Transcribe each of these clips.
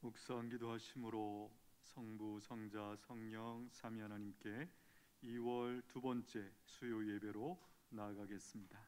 묵상 기도하심으로 성부, 성자, 성령, 삼위 하나님께 2월 두 번째 수요 예배로 나아가겠습니다.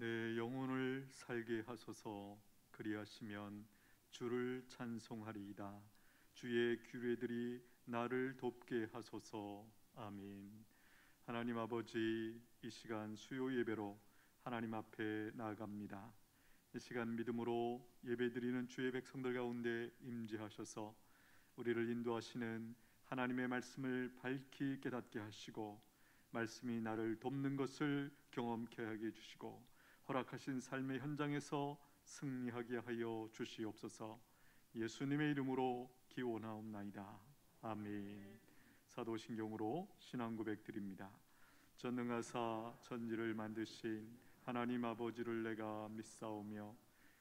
내 영혼을 살게 하소서. 그리하시면 주를 찬송하리이다. 주의 규례들이 나를 돕게 하소서. 아멘. 하나님 아버지, 이 시간 수요 예배로 하나님 앞에 나아갑니다. 이 시간 믿음으로 예배드리는 주의 백성들 가운데 임재하셔서 우리를 인도하시는 하나님의 말씀을 밝히 깨닫게 하시고, 말씀이 나를 돕는 것을 경험케 하게 해주시고, 허락하신 삶의 현장에서 승리하게 하여 주시옵소서. 예수님의 이름으로 기원하옵나이다. 아멘. 사도신경으로 신앙 고백 드립니다. 전능하사 천지를 만드신 하나님 아버지를 내가 믿사오며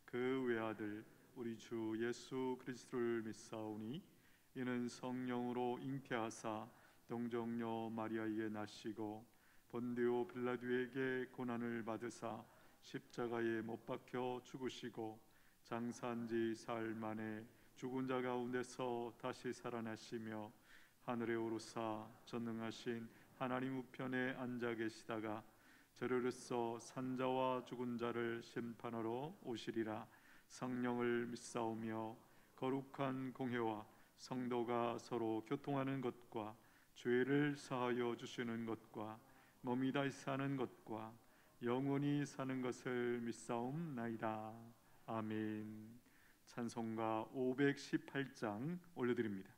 그 외아들 우리 주 예수 그리스도를 믿사오니 이는 성령으로 잉태하사 동정녀 마리아에게 나시고 본디오 빌라도에게 고난을 받으사 십자가에 못 박혀 죽으시고 장사한 지 사흘 만에 죽은 자 가운데서 다시 살아나시며 하늘에 오르사 전능하신 하나님 우편에 앉아 계시다가 저리로서 산자와 죽은 자를 심판하러 오시리라. 성령을 믿사오며 거룩한 공회와 성도가 서로 교통하는 것과 죄를 사하여 주시는 것과 몸이 다시 사는 것과 영원히 사는 것을 믿사옵나이다. 아멘. 찬송가 518장 올려드립니다.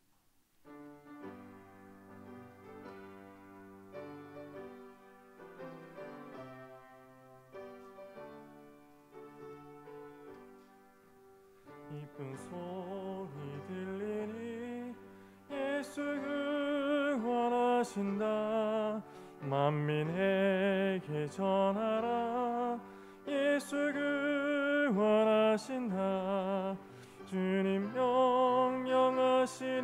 이쁜 소리 들리니 예수 구원하신다. 만민에게 전하라. 예수 구원하신다. 주님 명령하시니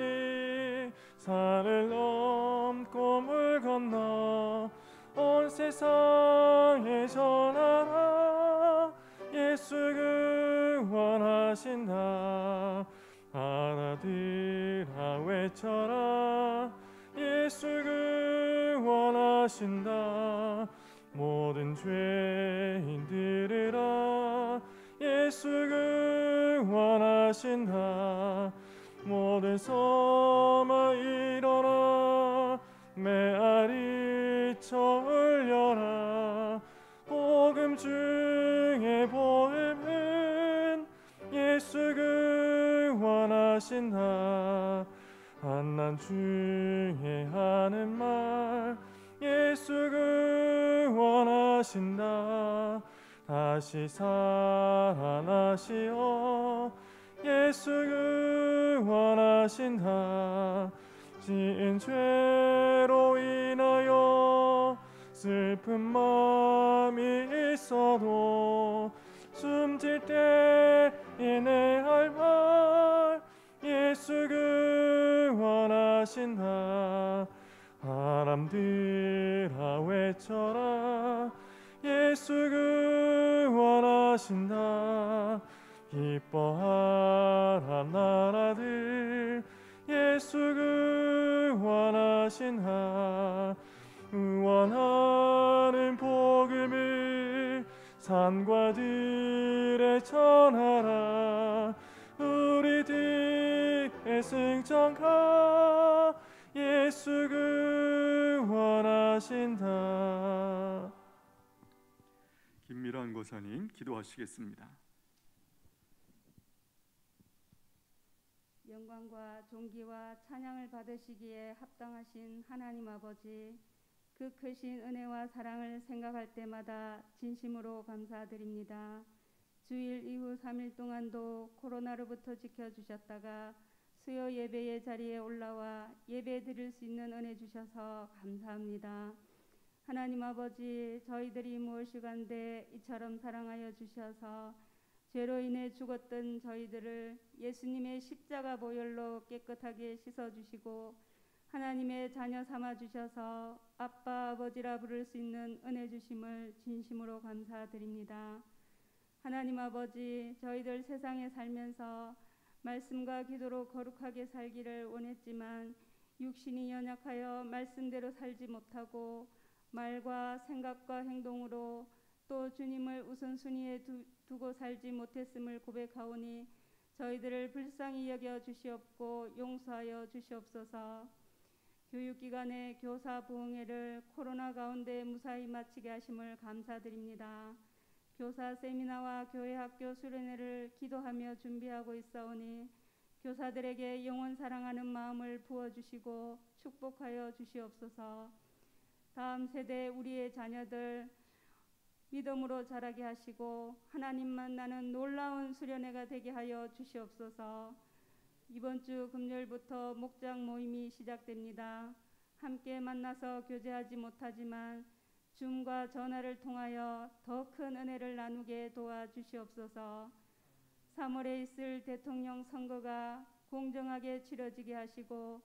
산을 넘고 물 건너 온 세상에 전하라. 예수 구원하신다. 알아들아 외쳐라. 예수 구원하신다. 모든 죄인 들으라. 예수 구원하신다. 모든 섬아 일어나. 메아리 쳐 울려라. 복음 중에 복음은 예수 구원하신다. 한난 중에 하는 말 예수 구원하신다. 다시 살아나시어 예수 구원하신다. 지은 죄로 인하여 슬픈 마음이 있어도 숨질 때에 내 할 말 예수 구원하신다. 사람들아 외쳐라. 예수 구원하신다. 기뻐하라 나라들 예수 구원하신다. 구원하는 복음을 산과 들에 전하라. 우리들의 승천가 예수 구원하신다. 김미란 고사님 기도하시겠습니다. 영광과 존귀와 찬양을 받으시기에 합당하신 하나님 아버지, 그 크신 은혜와 사랑을 생각할 때마다 진심으로 감사드립니다. 주일 이후 3일 동안도 코로나로부터 지켜주셨다가 수요 예배의 자리에 올라와 예배 드릴 수 있는 은혜 주셔서 감사합니다. 하나님 아버지, 저희들이 무엇이간데 이처럼 사랑하여 주셔서 죄로 인해 죽었던 저희들을 예수님의 십자가 보혈로 깨끗하게 씻어주시고 하나님의 자녀 삼아주셔서 아빠 아버지라 부를 수 있는 은혜 주심을 진심으로 감사드립니다. 하나님 아버지, 저희들 세상에 살면서 말씀과 기도로 거룩하게 살기를 원했지만 육신이 연약하여 말씀대로 살지 못하고 말과 생각과 행동으로 또 주님을 우선순위에 두고 살지 못했음을 고백하오니 저희들을 불쌍히 여겨 주시옵고 용서하여 주시옵소서. 교육기관의 교사 부흥회를 코로나 가운데 무사히 마치게 하심을 감사드립니다. 교사 세미나와 교회 학교 수련회를 기도하며 준비하고 있사오니 교사들에게 영원 사랑하는 마음을 부어주시고 축복하여 주시옵소서. 다음 세대 우리의 자녀들 믿음으로 자라게 하시고 하나님 만나는 놀라운 수련회가 되게 하여 주시옵소서. 이번 주 금요일부터 목장 모임이 시작됩니다. 함께 만나서 교제하지 못하지만 줌과 전화를 통하여 더 큰 은혜를 나누게 도와주시옵소서. 3월에 있을 대통령 선거가 공정하게 치러지게 하시고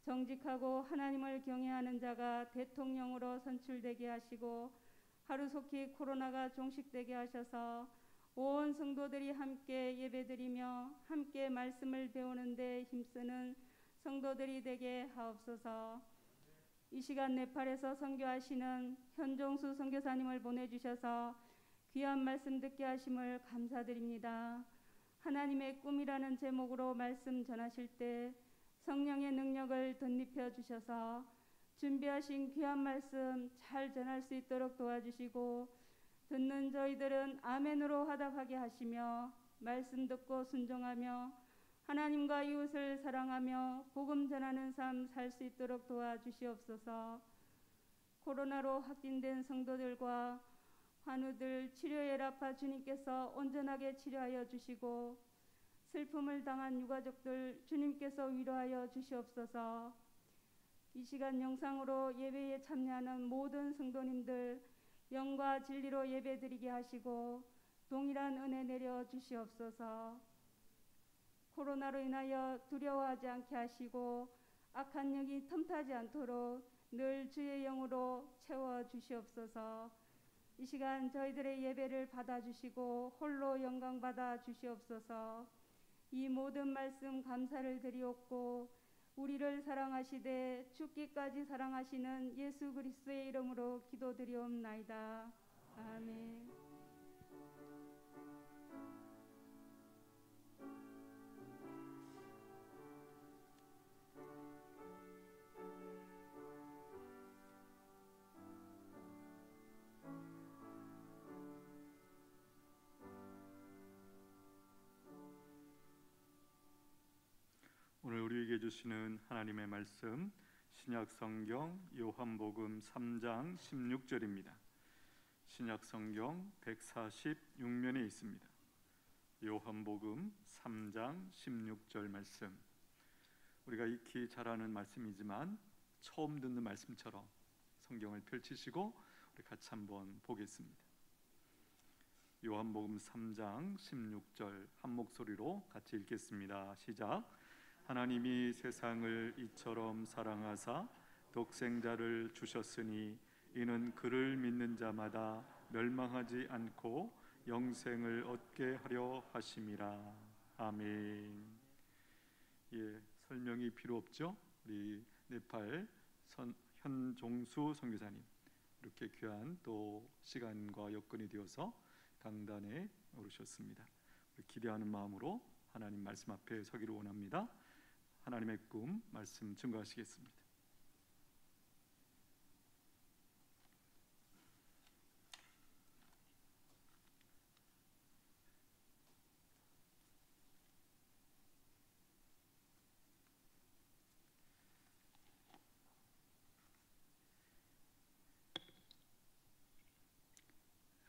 정직하고 하나님을 경외하는 자가 대통령으로 선출되게 하시고 하루속히 코로나가 종식되게 하셔서 온 성도들이 함께 예배드리며 함께 말씀을 배우는 데 힘쓰는 성도들이 되게 하옵소서. 이 시간 네팔에서 선교하시는 현종수 선교사님을 보내주셔서 귀한 말씀 듣게 하심을 감사드립니다. 하나님의 꿈이라는 제목으로 말씀 전하실 때 성령의 능력을 덧입혀 주셔서 준비하신 귀한 말씀 잘 전할 수 있도록 도와주시고 듣는 저희들은 아멘으로 화답하게 하시며 말씀 듣고 순종하며 하나님과 이웃을 사랑하며 복음 전하는 삶 살 수 있도록 도와주시옵소서. 코로나로 확진된 성도들과 환우들 치료에 아파 주님께서 온전하게 치료하여 주시고 슬픔을 당한 유가족들 주님께서 위로하여 주시옵소서. 이 시간 영상으로 예배에 참여하는 모든 성도님들 영과 진리로 예배드리게 하시고 동일한 은혜 내려 주시옵소서. 코로나로 인하여 두려워하지 않게 하시고 악한 영이 틈타지 않도록 늘 주의 영으로 채워 주시옵소서. 이 시간 저희들의 예배를 받아주시고 홀로 영광 받아 주시옵소서. 이 모든 말씀 감사를 드리옵고 우리를 사랑하시되 죽기까지 사랑하시는 예수 그리스도의 이름으로 기도드리옵나이다. 아멘. 오늘 우리에게 주시는 하나님의 말씀 신약성경 요한복음 3장 16절입니다. 신약성경 146면에 있습니다. 요한복음 3장 16절 말씀, 우리가 익히 잘 아는 말씀이지만 처음 듣는 말씀처럼 성경을 펼치시고 우리 같이 한번 보겠습니다. 요한복음 3장 16절 한 목소리로 같이 읽겠습니다. 시작. 하나님이 세상을 이처럼 사랑하사 독생자를 주셨으니 이는 그를 믿는 자마다 멸망하지 않고 영생을 얻게 하려 하심이라. 아멘. 예, 설명이 필요 없죠? 우리 네팔 현종수 선교사님 이렇게 귀한 또 시간과 여건이 되어서 강단에 오르셨습니다. 기대하는 마음으로 하나님 말씀 앞에 서기를 원합니다. 하나님의 꿈 말씀 증거하시겠습니다.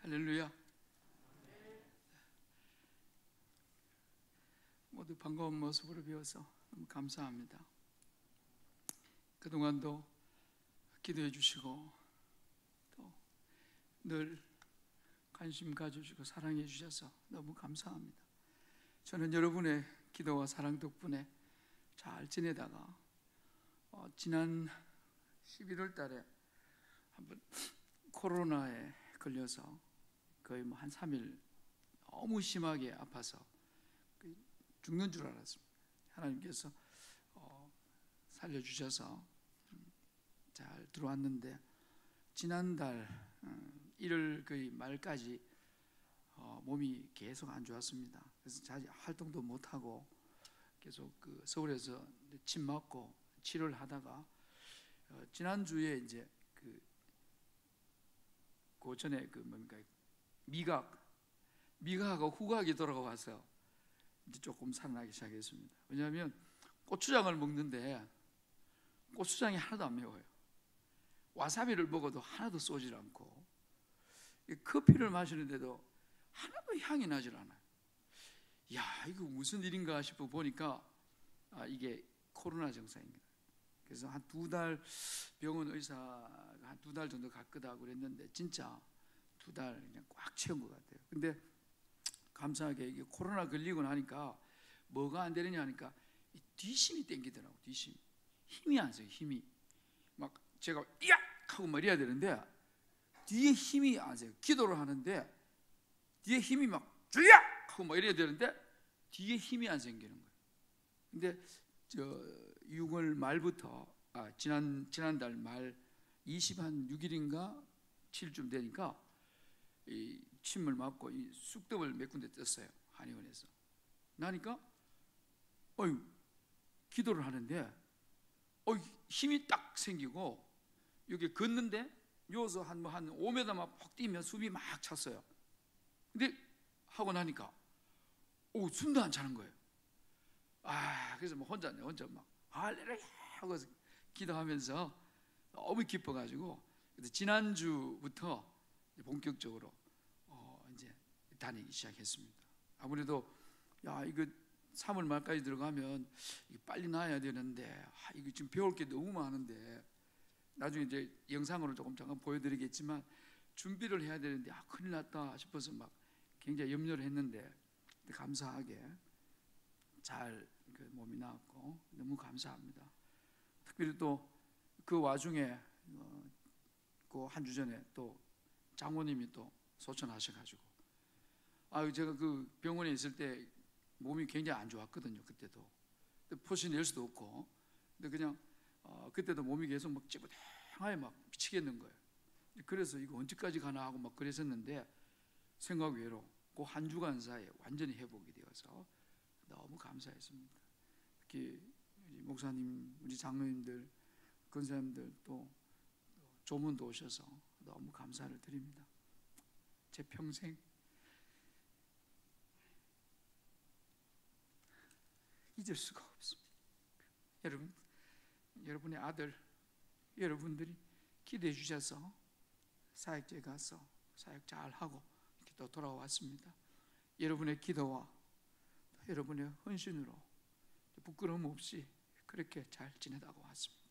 할렐루야. 모두 반가운 모습으로 배워서 너무 감사합니다. 그동안도 기도해 주시고 또 늘 관심 가져주시고 사랑해 주셔서 너무 감사합니다. 저는 여러분의 기도와 사랑 덕분에 잘 지내다가 지난 11월 달에 한번 코로나에 걸려서 거의 뭐 한 3일 너무 심하게 아파서 죽는 줄 알았습니다. 하나님께서 살려주셔서 잘 들어왔는데 지난달 1월 거의 말까지 몸이 계속 안 좋았습니다. 그래서 자주 활동도 못하고 계속 그 서울에서 침 맞고 치료를 하다가 지난주에 이제 그 전에 그 뭔가 미각하고 후각이 돌아와서 이제 조금 살아나기 시작했습니다. 왜냐하면 고추장을 먹는데 고추장이 하나도 안 매워요. 와사비를 먹어도 하나도 쏘질 않고 커피를 마시는데도 하나도 향이 나질 않아요. 야, 이거 무슨 일인가 싶어 보니까 이게 코로나 증상입니다. 그래서 한 2달 병원 의사가 한 2달 정도 갈 거다 그랬는데 진짜 2달 그냥 꽉 채운 것 같아요. 근데 감사하게 이게 코로나 걸리고 나니까 뭐가 안 되느냐 하니까 이 뒤심이 땡기더라고. 뒤심 힘이 안 써요. 힘이 막 제가 야 하고 막 이래야 되는데 뒤에 힘이 안 써요. 기도를 하는데 뒤에 힘이 막 주야 하고 막 이래야 되는데 뒤에 힘이 안 생기는 거예요. 근데 6월 말부터 지난달 말 26일인가 7쯤 되니까 이 침을 맞고 이 쑥떡을 몇 군데 떴어요. 한의원에서. 나니까 기도를 하는데 힘이 딱 생기고 여기 걷는데 요서 한 5m 막 퍽 뛰면 숨이 막 찼어요. 근데 하고 나니까 숨도 안 차는 거예요. 그래서 뭐 혼자 막 할렐루야 하고 기도하면서 너무 기뻐가지고 지난주부터 본격적으로 이제 다니기 시작했습니다. 아무래도 이거 3월 말까지 들어가면 빨리 나야 되는데 이거 지금 배울 게 너무 많은데 나중에 이제 영상으로 조금 잠깐 보여드리겠지만 준비를 해야 되는데 큰일 났다 싶어서 막 굉장히 염려를 했는데 감사하게 잘 몸이 나았고 너무 감사합니다. 특별히 또 그 와중에 그 한 주 전에 또 장모님이 또 소천하셔가지고 제가 그 병원에 있을 때 몸이 굉장히 안 좋았거든요. 그때도 포시 낼 수도 없고 근데 그냥 그때도 몸이 계속 막 찌뿌둥하게 막 미치겠는 거예요. 그래서 이거 언제까지 가나 하고 막 그랬었는데 생각 외로 그 한 주간 사이에 완전히 회복이 되어서 너무 감사했습니다. 특히 목사님, 우리 장로님들, 권사님들 또 조문도 오셔서 너무 감사를 드립니다. 제 평생 잊을 수가 없습니다. 여러분의 아들, 여러분들이 기도해 주셔서 사역제 가서 사역 잘 하고 이렇게 또 돌아왔습니다. 여러분의 기도와 여러분의 헌신으로 부끄러움 없이 그렇게 잘 지내다가 왔습니다.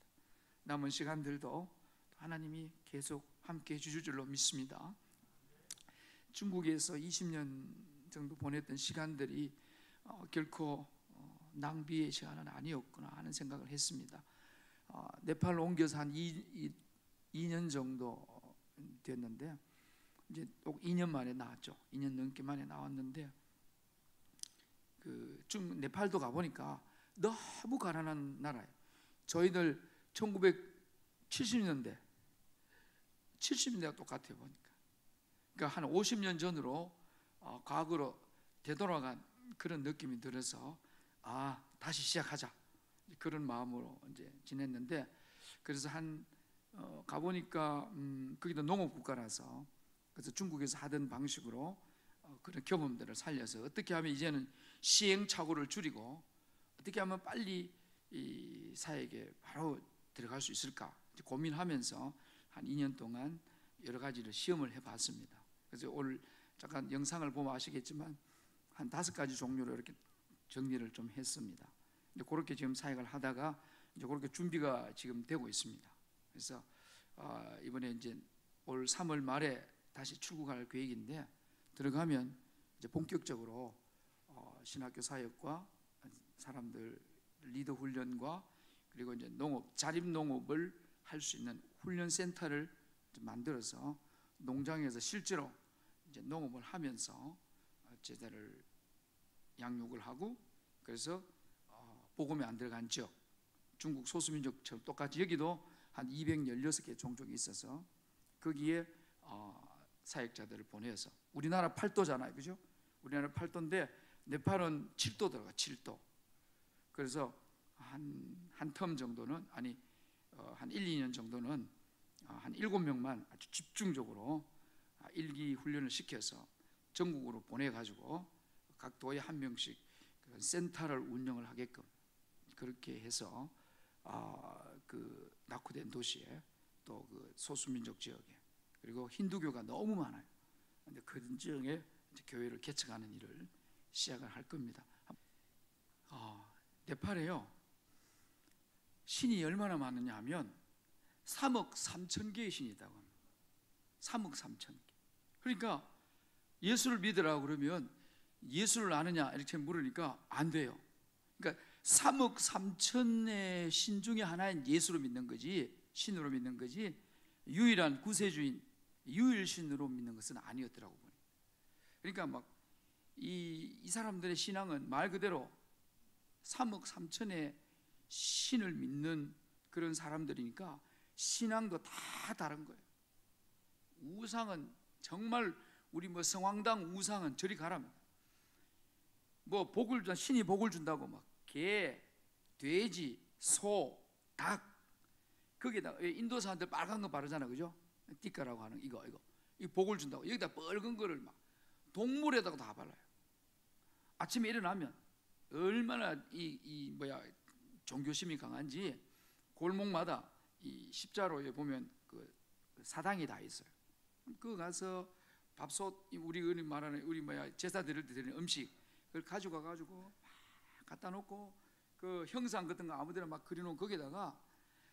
남은 시간들도 하나님이 계속 함께 해주실 줄로 믿습니다. 중국에서 20년 정도 보냈던 시간들이 결코 낭비의 시간은 아니었구나 하는 생각을 했습니다. 네팔로 옮겨서 한 2년 정도 됐는데 이제 또 2년 만에 나왔죠. 2년 넘게 만에 나왔는데 네팔도 가보니까 너무 가난한 나라예요. 저희들 1970년대 똑같아요 보니까. 그러니까 한 50년 전으로 과거로 되돌아간 그런 느낌이 들어서 다시 시작하자 그런 마음으로 이제 지냈는데 그래서 가보니까 거기도 농업국가라서 그래서 중국에서 하던 방식으로 그런 경험들을 살려서 어떻게 하면 이제는 시행착오를 줄이고 어떻게 하면 빨리 이 사역에 바로 들어갈 수 있을까 고민하면서 한 2년 동안 여러 가지를 시험을 해봤습니다. 그래서 오늘 잠깐 영상을 보면 아시겠지만 한 5가지 종류로 이렇게 정리를 좀 했습니다. 이제 그렇게 지금 사역을 하다가 이제 그렇게 준비가 지금 되고 있습니다. 그래서 이번에 이제 올 3월 말에 다시 출국할 계획인데, 들어가면 이제 본격적으로 신학교 사역과 사람들 리더 훈련과 그리고 이제 농업, 자립 농업을 할 수 있는 훈련 센터를 만들어서 농장에서 실제로 이제 농업을 하면서 제자를 양육을 하고, 그래서 복음에 안 들어간 지역, 중국 소수민족처럼 똑같이 여기도 한 216개 종족이 있어서 거기에 사역자들을 보내서, 우리나라 8도잖아요, 그죠? 우리나라 8도인데 네팔은 7도 들어가, 7도. 그래서 한 텀 정도는, 아니 한 1, 2년 정도는 한 7명만 아주 집중적으로 일기 훈련을 시켜서 전국으로 보내가지고 각 도에 한 명씩 그런 센터를 운영을 하게끔 그렇게 해서 그 낙후된 도시에, 또 그 소수민족 지역에, 그리고 힌두교가 너무 많아요. 근데 그 지역에 교회를 개척하는 일을 시작을 할 겁니다. 네팔에요, 신이 얼마나 많으냐 하면 3억 3천 개의 신이 있다고 합니다. 3억 3천 개. 그러니까 예수를 믿으라고 그러면 예수를 아느냐 이렇게 물으니까 안 돼요. 그러니까 3억 3천의 신 중에 하나인 예수로 믿는 거지, 신으로 믿는 거지, 유일한 구세주인 유일신으로 믿는 것은 아니었더라고 보니. 그러니까 막 이 사람들의 신앙은 말 그대로 3억 3천의 신을 믿는 그런 사람들이니까 신앙도 다 다른 거예요. 우상은 정말, 우리 뭐 성황당 우상은 저리 가라면, 뭐 복을 준, 신이 복을 준다고 막 개, 돼지, 소, 닭, 거기다 인도 사람들 빨간 거 바르잖아, 그죠? 띠까라고 하는 이거 이 복을 준다고 여기다 빨간 거를 막 동물에다가 다 발라요. 아침에 일어나면 얼마나 이 종교심이 강한지 골목마다 이 십자로에 보면 그 사당이 다 있어요. 그 가서 밥솥, 우리 말하는 우리 제사 드릴 때 드리는 음식 그걸 가져가 가지고 막 갖다 놓고, 그 형상 같은 거 아무데나 막 그려놓은 거기다가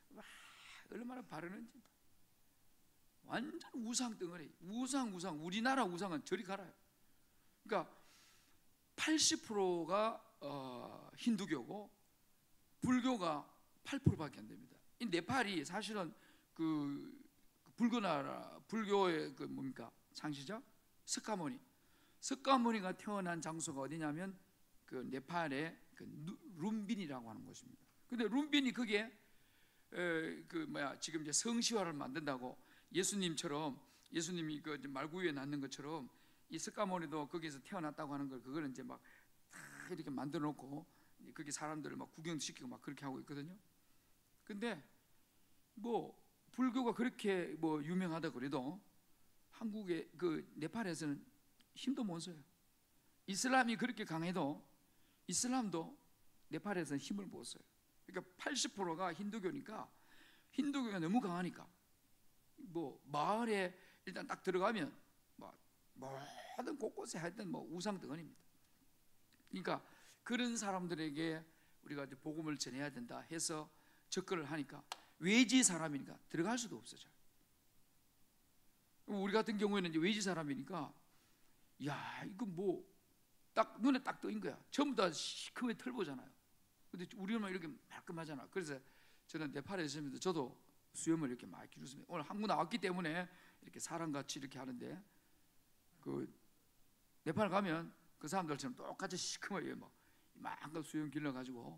막 얼마나 바르는지, 완전 우상 덩어리. 우상 우리나라 우상은 저리 가라요. 그러니까 80%가 힌두교고 불교가 8%밖에 안 됩니다. 이 네팔이 사실은 그 불교나라, 불교의 그 뭡니까 창시자 석가모니가 태어난 장소가 어디냐면 그 네팔의 그 룸빈이라고 하는 곳입니다. 근데 룸빈이 그게 지금 이제 성시화를 만든다고, 예수님이 그 말구유에 낳는 것처럼 이 석가모니도 거기서 태어났다고 하는 걸, 그걸 이제 막 이렇게 만들어 놓고 거기 사람들을 막 구경시키고 막 그렇게 하고 있거든요. 근데 뭐 불교가 그렇게 뭐 유명하다 그래도 한국의 그 네팔에서는 힘도 못 써요. 이슬람이 그렇게 강해도 이슬람도 네팔에서는 힘을 못 써요. 그러니까 80%가 힌두교니까, 힌두교가 너무 강하니까 뭐 마을에 일단 딱 들어가면 뭐 모든 곳곳에 하여튼 뭐 우상 덩어리입니다. 그러니까 그런 사람들에게 우리가 이제 복음을 전해야 된다 해서 접근을 하니까 외지 사람이니까 들어갈 수도 없어져. 우리 같은 경우에는 이제 외지 사람이니까 야 이거 뭐 딱 눈에 딱 떠인 거야. 전부 다 시커멓게 털보잖아요. 근데 우리는 이렇게 말끔하잖아. 그래서 저는 네팔에 있으면서 저도 수염을 이렇게 많이 기르습니다. 오늘 한국 나왔기 때문에 이렇게 사람같이 이렇게 하는데, 그 네팔 가면 그 사람들처럼 똑같이 시커멓게 막 이만큼 수염 길러가지고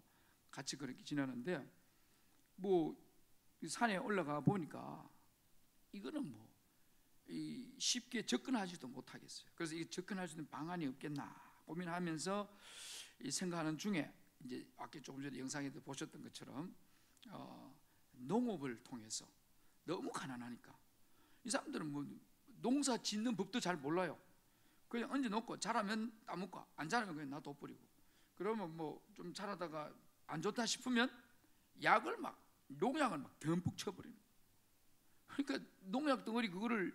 같이 그렇게 지내는데, 뭐 산에 올라가 보니까 이거는 뭐 쉽게 접근하지도 못하겠어요. 그래서 이 접근할 수 있는 방안이 없겠나 고민하면서 생각하는 중에, 이제 아까 조금 전에 영상에도 보셨던 것처럼 농업을 통해서, 너무 가난하니까 이 사람들은 뭐 농사 짓는 법도 잘 몰라요. 그냥 얹어놓고 자라면 따먹고 안 자라면 그냥 놔둬버리고, 그러면 뭐 좀 자라다가 안 좋다 싶으면 약을 막, 농약을 막 듬뿍 쳐버립니다. 그러니까 농약 덩어리 그거를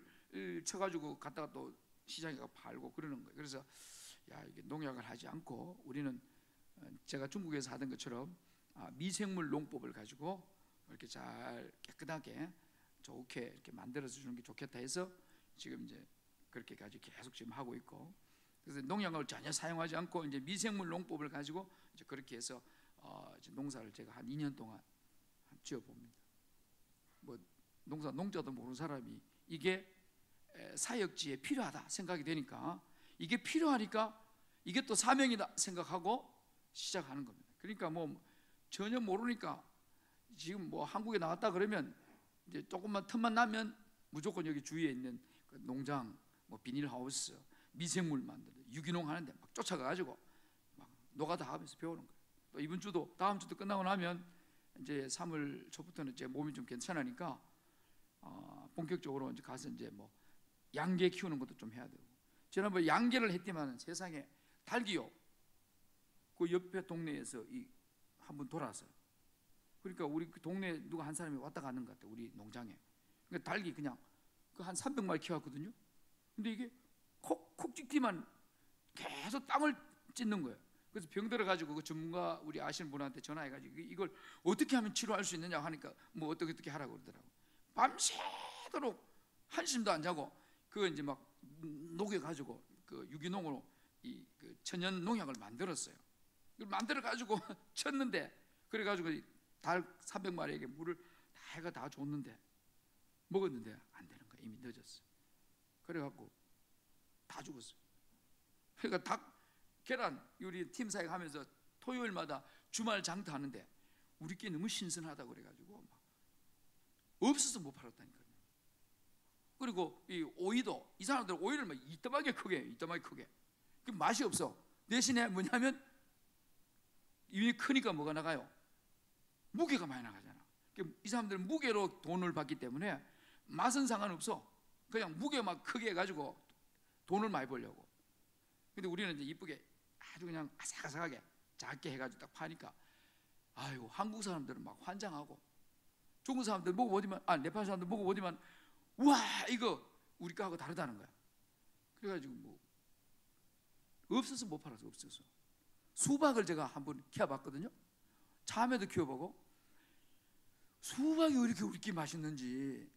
쳐가지고 갖다가 또 시장에 가 팔고 그러는 거예요. 그래서 야 이게 농약을 하지 않고 우리는 제가 중국에서 하던 것처럼 미생물 농법을 가지고 이렇게 잘 깨끗하게 좋게 이렇게 만들어서 주는 게 좋겠다 해서 지금 이제 그렇게 가지고 계속 지금 하고 있고, 그래서 농약을 전혀 사용하지 않고 이제 미생물 농법을 가지고 이제 그렇게 해서 이제 농사를 제가 한 2년 동안 지어봅니다. 뭐 농자도 모르는 사람이 이게 사역지에 필요하다 생각이 되니까, 이게 필요하니까 이게 또 사명이다 생각하고 시작하는 겁니다. 그러니까 뭐 전혀 모르니까 지금 뭐 한국에 나왔다 그러면 이제 조금만 틈만 나면 무조건 여기 주위에 있는 그 농장, 뭐 비닐하우스, 미생물 만드는 유기농 하는데 막 쫓아가가지고 막 노가다 하면서 배우는 거예요. 또 이번 주도 다음 주도 끝나고 나면 이제 3월 초부터는 제 몸이 좀 괜찮으니까 본격적으로 이제 가서 이제 뭐 양계 키우는 것도 좀 해야 되고, 지난번에 양계를 했지만 세상에 닭이요, 그 옆에 동네에서 한 번 돌아왔어요. 그러니까 우리 그 동네 누가 한 사람이 왔다 가는 것 같아요, 우리 농장에. 그러니까 닭이 그냥 그 한 300마리 키웠거든요. 근데 이게 콕콕 찍기만 계속 땅을 찢는 거예요. 그래서 병 들어가지고 그 전문가 우리 아시는 분한테 전화해가지고 이걸 어떻게 하면 치료할 수 있느냐 하니까 뭐 어떻게 하라고 그러더라고. 밤새도록 한숨도 안 자고 그거 이제 막 녹여가지고 그 유기농으로 그 천연 농약을 만들었어요. 그걸 만들어가지고 쳤는데, 그래가지고 닭 300마리에게 물을 다 해가 다 줬는데 먹었는데 안 되는 거야. 이미 늦었어. 그래갖고 다 죽었어요. 그러니까 닭 계란 우리 팀 사역 하면서 토요일마다 주말 장터하는데 우리께 너무 신선하다고 그래가지고 막 없어서 못 팔았다니까요. 그리고 이 오이도 이 사람들 오이를 막 이따만하게 크게 그 맛이 없어. 대신에 뭐냐면 이게 크니까 뭐가 나가요? 무게가 많이 나가잖아. 이 사람들은 무게로 돈을 받기 때문에 맛은 상관없어. 그냥 무게만 크게 해가지고 돈을 많이 벌려고. 근데 우리는 이제 이쁘게 아주 그냥 아삭아삭하게 작게 해가지고 딱 파니까 아이고 한국 사람들은 막 환장하고, 중국 사람들 먹어보지만 네팔 사람들 먹어보지만 와 이거 우리 거하고 다르다는 거야. 그래가지고 뭐 없어서 못 팔아서 없어서. 수박을 제가 한번 키워봤거든요. 참외도 키워보고. 수박이 왜 이렇게 우리끼리 맛있는지,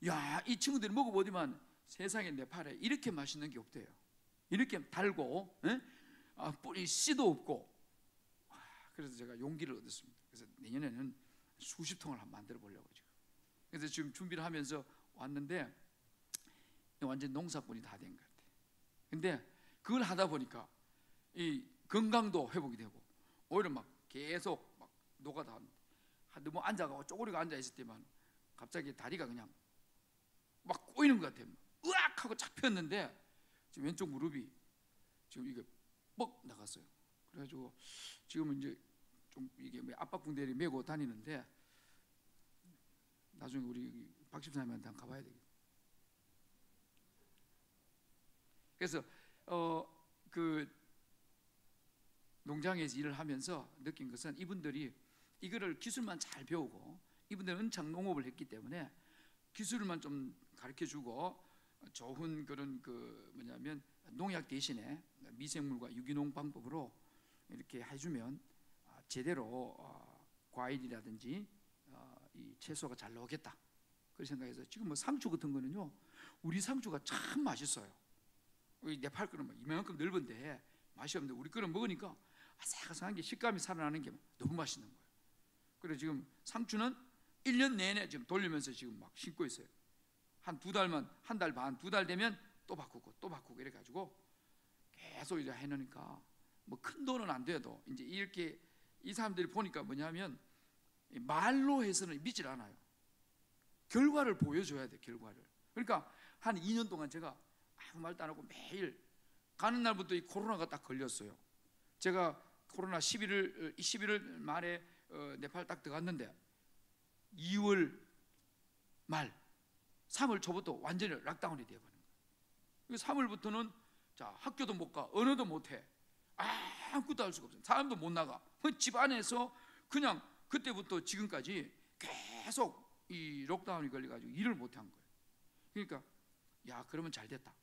야, 이 친구들이 먹어보지만 세상에 네팔에 이렇게 맛있는 게 없대요. 이렇게 달고 뿌리 씨도 없고. 그래서 제가 용기를 얻었습니다. 그래서 내년에는 수십 통을 한번 만들어 보려고 지금. 그래서 지금 준비를 하면서 왔는데 완전 농사꾼이 다 된 것 같아요. 근데 그걸 하다 보니까 이 건강도 회복이 되고 오히려 막 계속 막 노가다 너무 앉아가고 쪼그리고 앉아 있을 때만 갑자기 다리가 그냥 막 꼬이는 것 같아요. 으악 하고 착 폈는데 지금 왼쪽 무릎이 지금 이게 뻑 나갔어요. 그래가지고 지금은 이제 좀 이게 압박붕대를 메고 다니는데 나중에 우리 박 집사님한테 한번 가봐야 되겠다. 그래서 그 농장에서 일을 하면서 느낀 것은 이분들이 이거를 기술만 잘 배우고, 이분들은 은창 농업을 했기 때문에 기술만 좀 가르쳐주고 좋은 그런 그 뭐냐면 농약 대신에 미생물과 유기농 방법으로 이렇게 해주면 제대로 과일이라든지 이 채소가 잘 나오겠다 그런 생각해서 지금 뭐 상추 같은 거는요, 우리 상추가 참 맛있어요. 우리 네팔 거는 뭐 이만큼 넓은데 맛이 없는데 우리 거는 먹으니까 아삭아삭한 게 식감이 살아나는 게 너무 맛있는 거예요. 그래서 지금 상추는 1년 내내 지금 돌리면서 지금 막 심고 있어요. 한 두 달만, 한 달 반, 두 달 되면 또 바꾸고 또 바꾸고 이래가지고 계속 이제 해놓으니까 뭐 큰 돈은 안 돼도 이제 이렇게 이 사람들이 보니까 뭐냐면 말로 해서는 믿질 않아요. 결과를 보여줘야 돼, 결과를. 그러니까 한 2년 동안 제가 아무 말도 안 하고 매일 가는 날부터 이 코로나가 딱 걸렸어요. 제가 코로나 11월 말에 네팔 딱 들어갔는데 2월 말 3월 초부터 완전히 락다운이 되어버린 거예요. 3월부터는 자 학교도 못 가, 언어도 못해, 아무것도 할 수가 없어요. 사람도 못 나가. 집 안에서 그냥 그때부터 지금까지 계속 이 록다운이 걸려가지고 일을 못한 거예요. 그러니까 야 그러면 잘 됐다.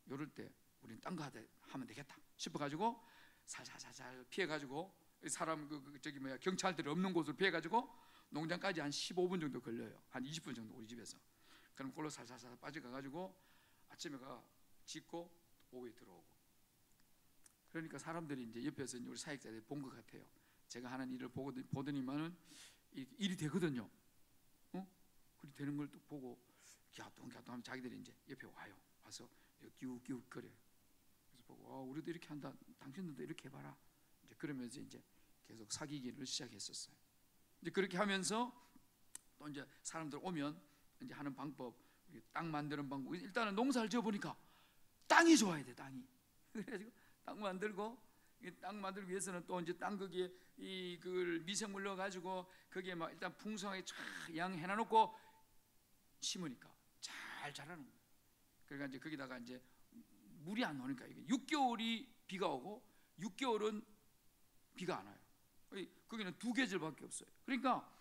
이럴 때 우리는 딴 거 하면 되겠다 싶어가지고 살살살살 피해가지고 사람 저기 뭐야 경찰들이 없는 곳으로 피해가지고 농장까지 한 15분 정도 걸려요. 한 20분 정도 우리 집에서. 그럼 그걸로 살살살 빠져가가지고 아침에 가 짓고 오후에 들어오고. 그러니까 사람들이 이제 옆에서 우리 사역자들이 본 것 같아요. 제가 하는 일을 보더니만은 일이 되거든요. 그리 되는 걸 또 보고 갸뚱갸뚱하면 자기들이 이제 옆에 와서 기웃기웃 거려요. 그래서 보고 우리도 이렇게 한다. 당신들도 이렇게 해봐라. 이제 그러면서 이제 계속 사귀기를 시작했었어요. 이제 그렇게 하면서 또 이제 사람들 오면 이제 하는 방법, 땅 만드는 방법. 일단은 농사를 지어보니까 땅이 좋아야 돼, 땅이. 그래가지고 땅 만들기 위해서는 또 이제 땅 거기에 그걸 미생물 넣어가지고 거기에 막 일단 풍성하게 쫙 양해놔놓고 심으니까 잘 자라는 거예요. 그러니까 이제 거기다가 이제 물이 안 오니까 이게 6개월이 비가 오고 6개월은 비가 안 와요. 거기는 2계절밖에 없어요. 그러니까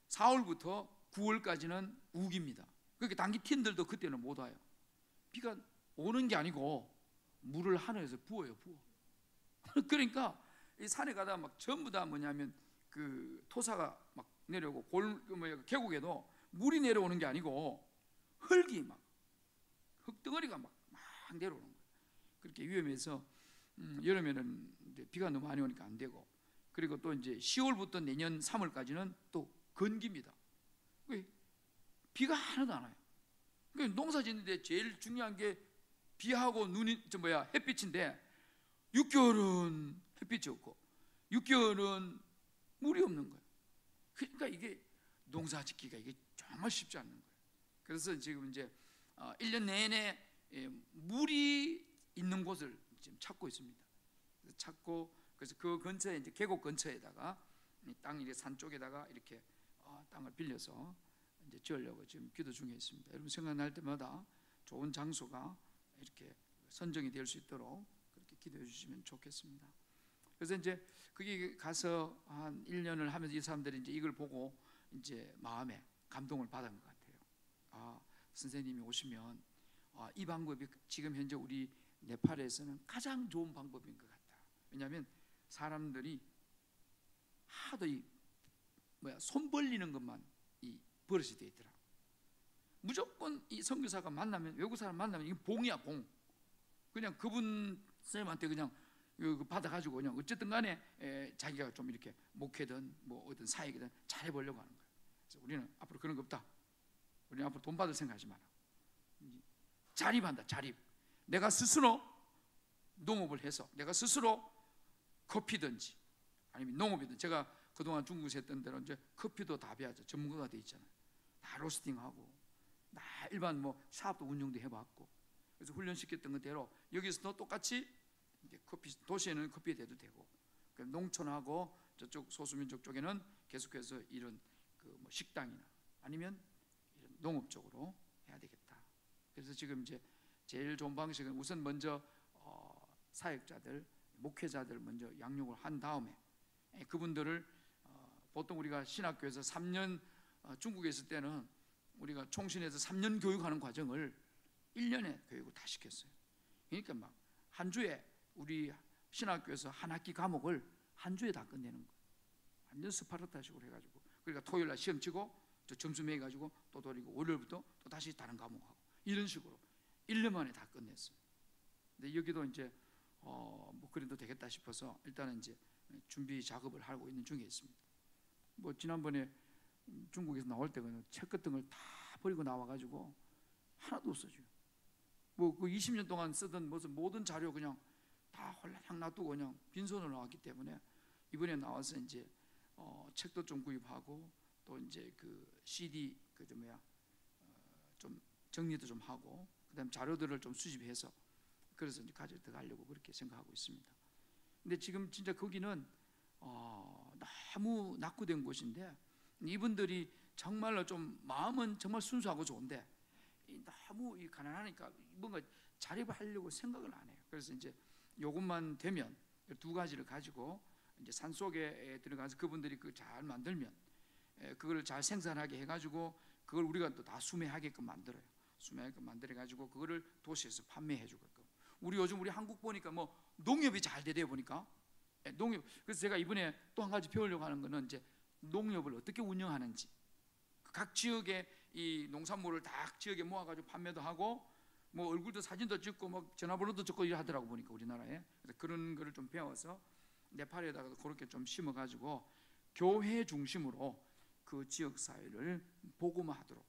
4월부터 9월까지는 우기입니다. 그러니까 단기 팀들도 그때는 못 와요. 비가 오는 게 아니고 물을 하늘에서 부어요, 부어. 그러니까 이 산에 가다가 막 전부 다 뭐냐면 그 토사가 막 내려오고 계곡에도 물이 내려오는 게 아니고 흙이 막 흙덩어리가 막 내려오는 거예요. 그렇게 위험해서 여름에는 이제 비가 너무 많이 오니까 안 되고, 그리고 또 이제 10월부터 내년 3월까지는 또 건기입니다. 왜? 비가 하나도 안 와요. 그러니까 농사 짓는데 제일 중요한 게 비하고 햇빛인데 6개월은 햇빛이 없고 6개월은 물이 없는 거예요. 그러니까 이게 농사 짓기가 이게 정말 쉽지 않는 거예요. 그래서 지금 이제 1년 내내 물이 있는 곳을 지금 찾고 있습니다. 그래서 그 근처에 이제 계곡 근처에다가 땅 이렇게 산 쪽에다가 이렇게 땅을 빌려서 이제 지으려고 지금 기도 중에 있습니다. 여러분 생각날 때마다 좋은 장소가 이렇게 선정이 될 수 있도록 그렇게 기도해 주시면 좋겠습니다. 그래서 이제 거기 가서 한 1년을 하면서 이 사람들이 이제 이걸 보고 이제 마음에 감동을 받은 것 같아요. 선생님이 오시면 이 방법이 지금 현재 우리 네팔에서는 가장 좋은 방법인 것 같다. 왜냐하면 사람들이 하도 손 벌리는 것만 이 버릇이 돼 있더라. 무조건 이 선교사가 만나면, 외국 사람 만나면 이게 봉이야, 봉. 그냥 그분 선생님한테 그냥 받아가지고 그냥 어쨌든 간에 자기가 좀 이렇게 목회든 뭐 어떤 사역이든 잘해보려고 하는 거예요. 그래서 우리는 앞으로 그런 거 없다. 우리는 앞으로 돈 받을 생각하지 마라. 자립한다, 자립. 내가 스스로 농업을 해서 내가 스스로 커피든지 아니면 농업이든, 제가 그동안 중국에서 했던 대로 이제 커피도 다 배워서 전문가가 돼 있잖아요. 다 로스팅하고 다 일반 뭐 사업도 운영도 해봤고, 그래서 훈련시켰던 것대로 여기서도 똑같이 이제 커피, 도시에는 커피에 대도 되고, 농촌하고 저쪽 소수민족 쪽에는 계속해서 이런 뭐 식당이나 아니면 이런 농업 쪽으로 해야 되겠다. 그래서 지금 이제 제일 좋은 방식은 우선 먼저 사역자들, 목회자들 먼저 양육을 한 다음에 그분들을 보통 우리가 신학교에서 3년 중국에 있을 때는 우리가 총신에서 3년 교육하는 과정을 1년에 교육을 다 시켰어요. 그러니까 막 한 주에 우리 신학교에서 한 학기 과목을 한 주에 다 끝내는 거예요. 완전 스파르타식으로 해가지고, 그러니까 토요일 날 시험 치고 저 점수 매겨가지고 또 돌리고 월요일부터 또 다시 다른 과목하고 이런 식으로 1년 만에 다 끝냈어요. 근데 여기도 이제 뭐 그래도 되겠다 싶어서 일단은 이제 준비 작업을 하고 있는 중에 있습니다. 뭐 지난번에 중국에서 나올 때 그냥 책 같은 걸 다 버리고 나와가지고 하나도 없어져요. 뭐 그 20년 동안 쓰던 무슨 모든 자료 그냥 다 홀라당 놔두고 그냥 빈손으로 나왔기 때문에 이번에 나와서 이제 책도 좀 구입하고 또 이제 그 CD 좀 정리도 좀 하고 그다음 자료들을 좀 수집해서 그래서 이제 가져가려고 그렇게 생각하고 있습니다. 근데 지금 진짜 거기는 너무 낙후된 곳인데, 이분들이 정말로 좀 마음은 정말 순수하고 좋은데 너무 가난하니까 뭔가 자립을 하려고 생각을 안 해요. 그래서 이제 요것만 되면 두 가지를 가지고 이제 산 속에 들어가서 그분들이 그 잘 만들면 그걸 잘 생산하게 해가지고 그걸 우리가 또 다 수매하게끔 만들어요. 수매하게끔 만들어 가지고 그거를 도시에서 판매해 주게끔. 우리 한국 보니까 뭐 농협이 잘 되다 보니까 농협. 그래서 제가 이번에 또 한 가지 배우려고 하는 거는 이제 농협을 어떻게 운영하는지, 각 지역의 이 농산물을 다 지역에 모아가지고 판매도 하고 뭐 얼굴도 사진도 찍고 뭐 전화번호도 적고 이래 하더라고 보니까 우리나라에. 그래서 그런 거를 좀 배워서 네팔에다가 그렇게 좀 심어가지고 교회 중심으로 그 지역 사회를 복음화하도록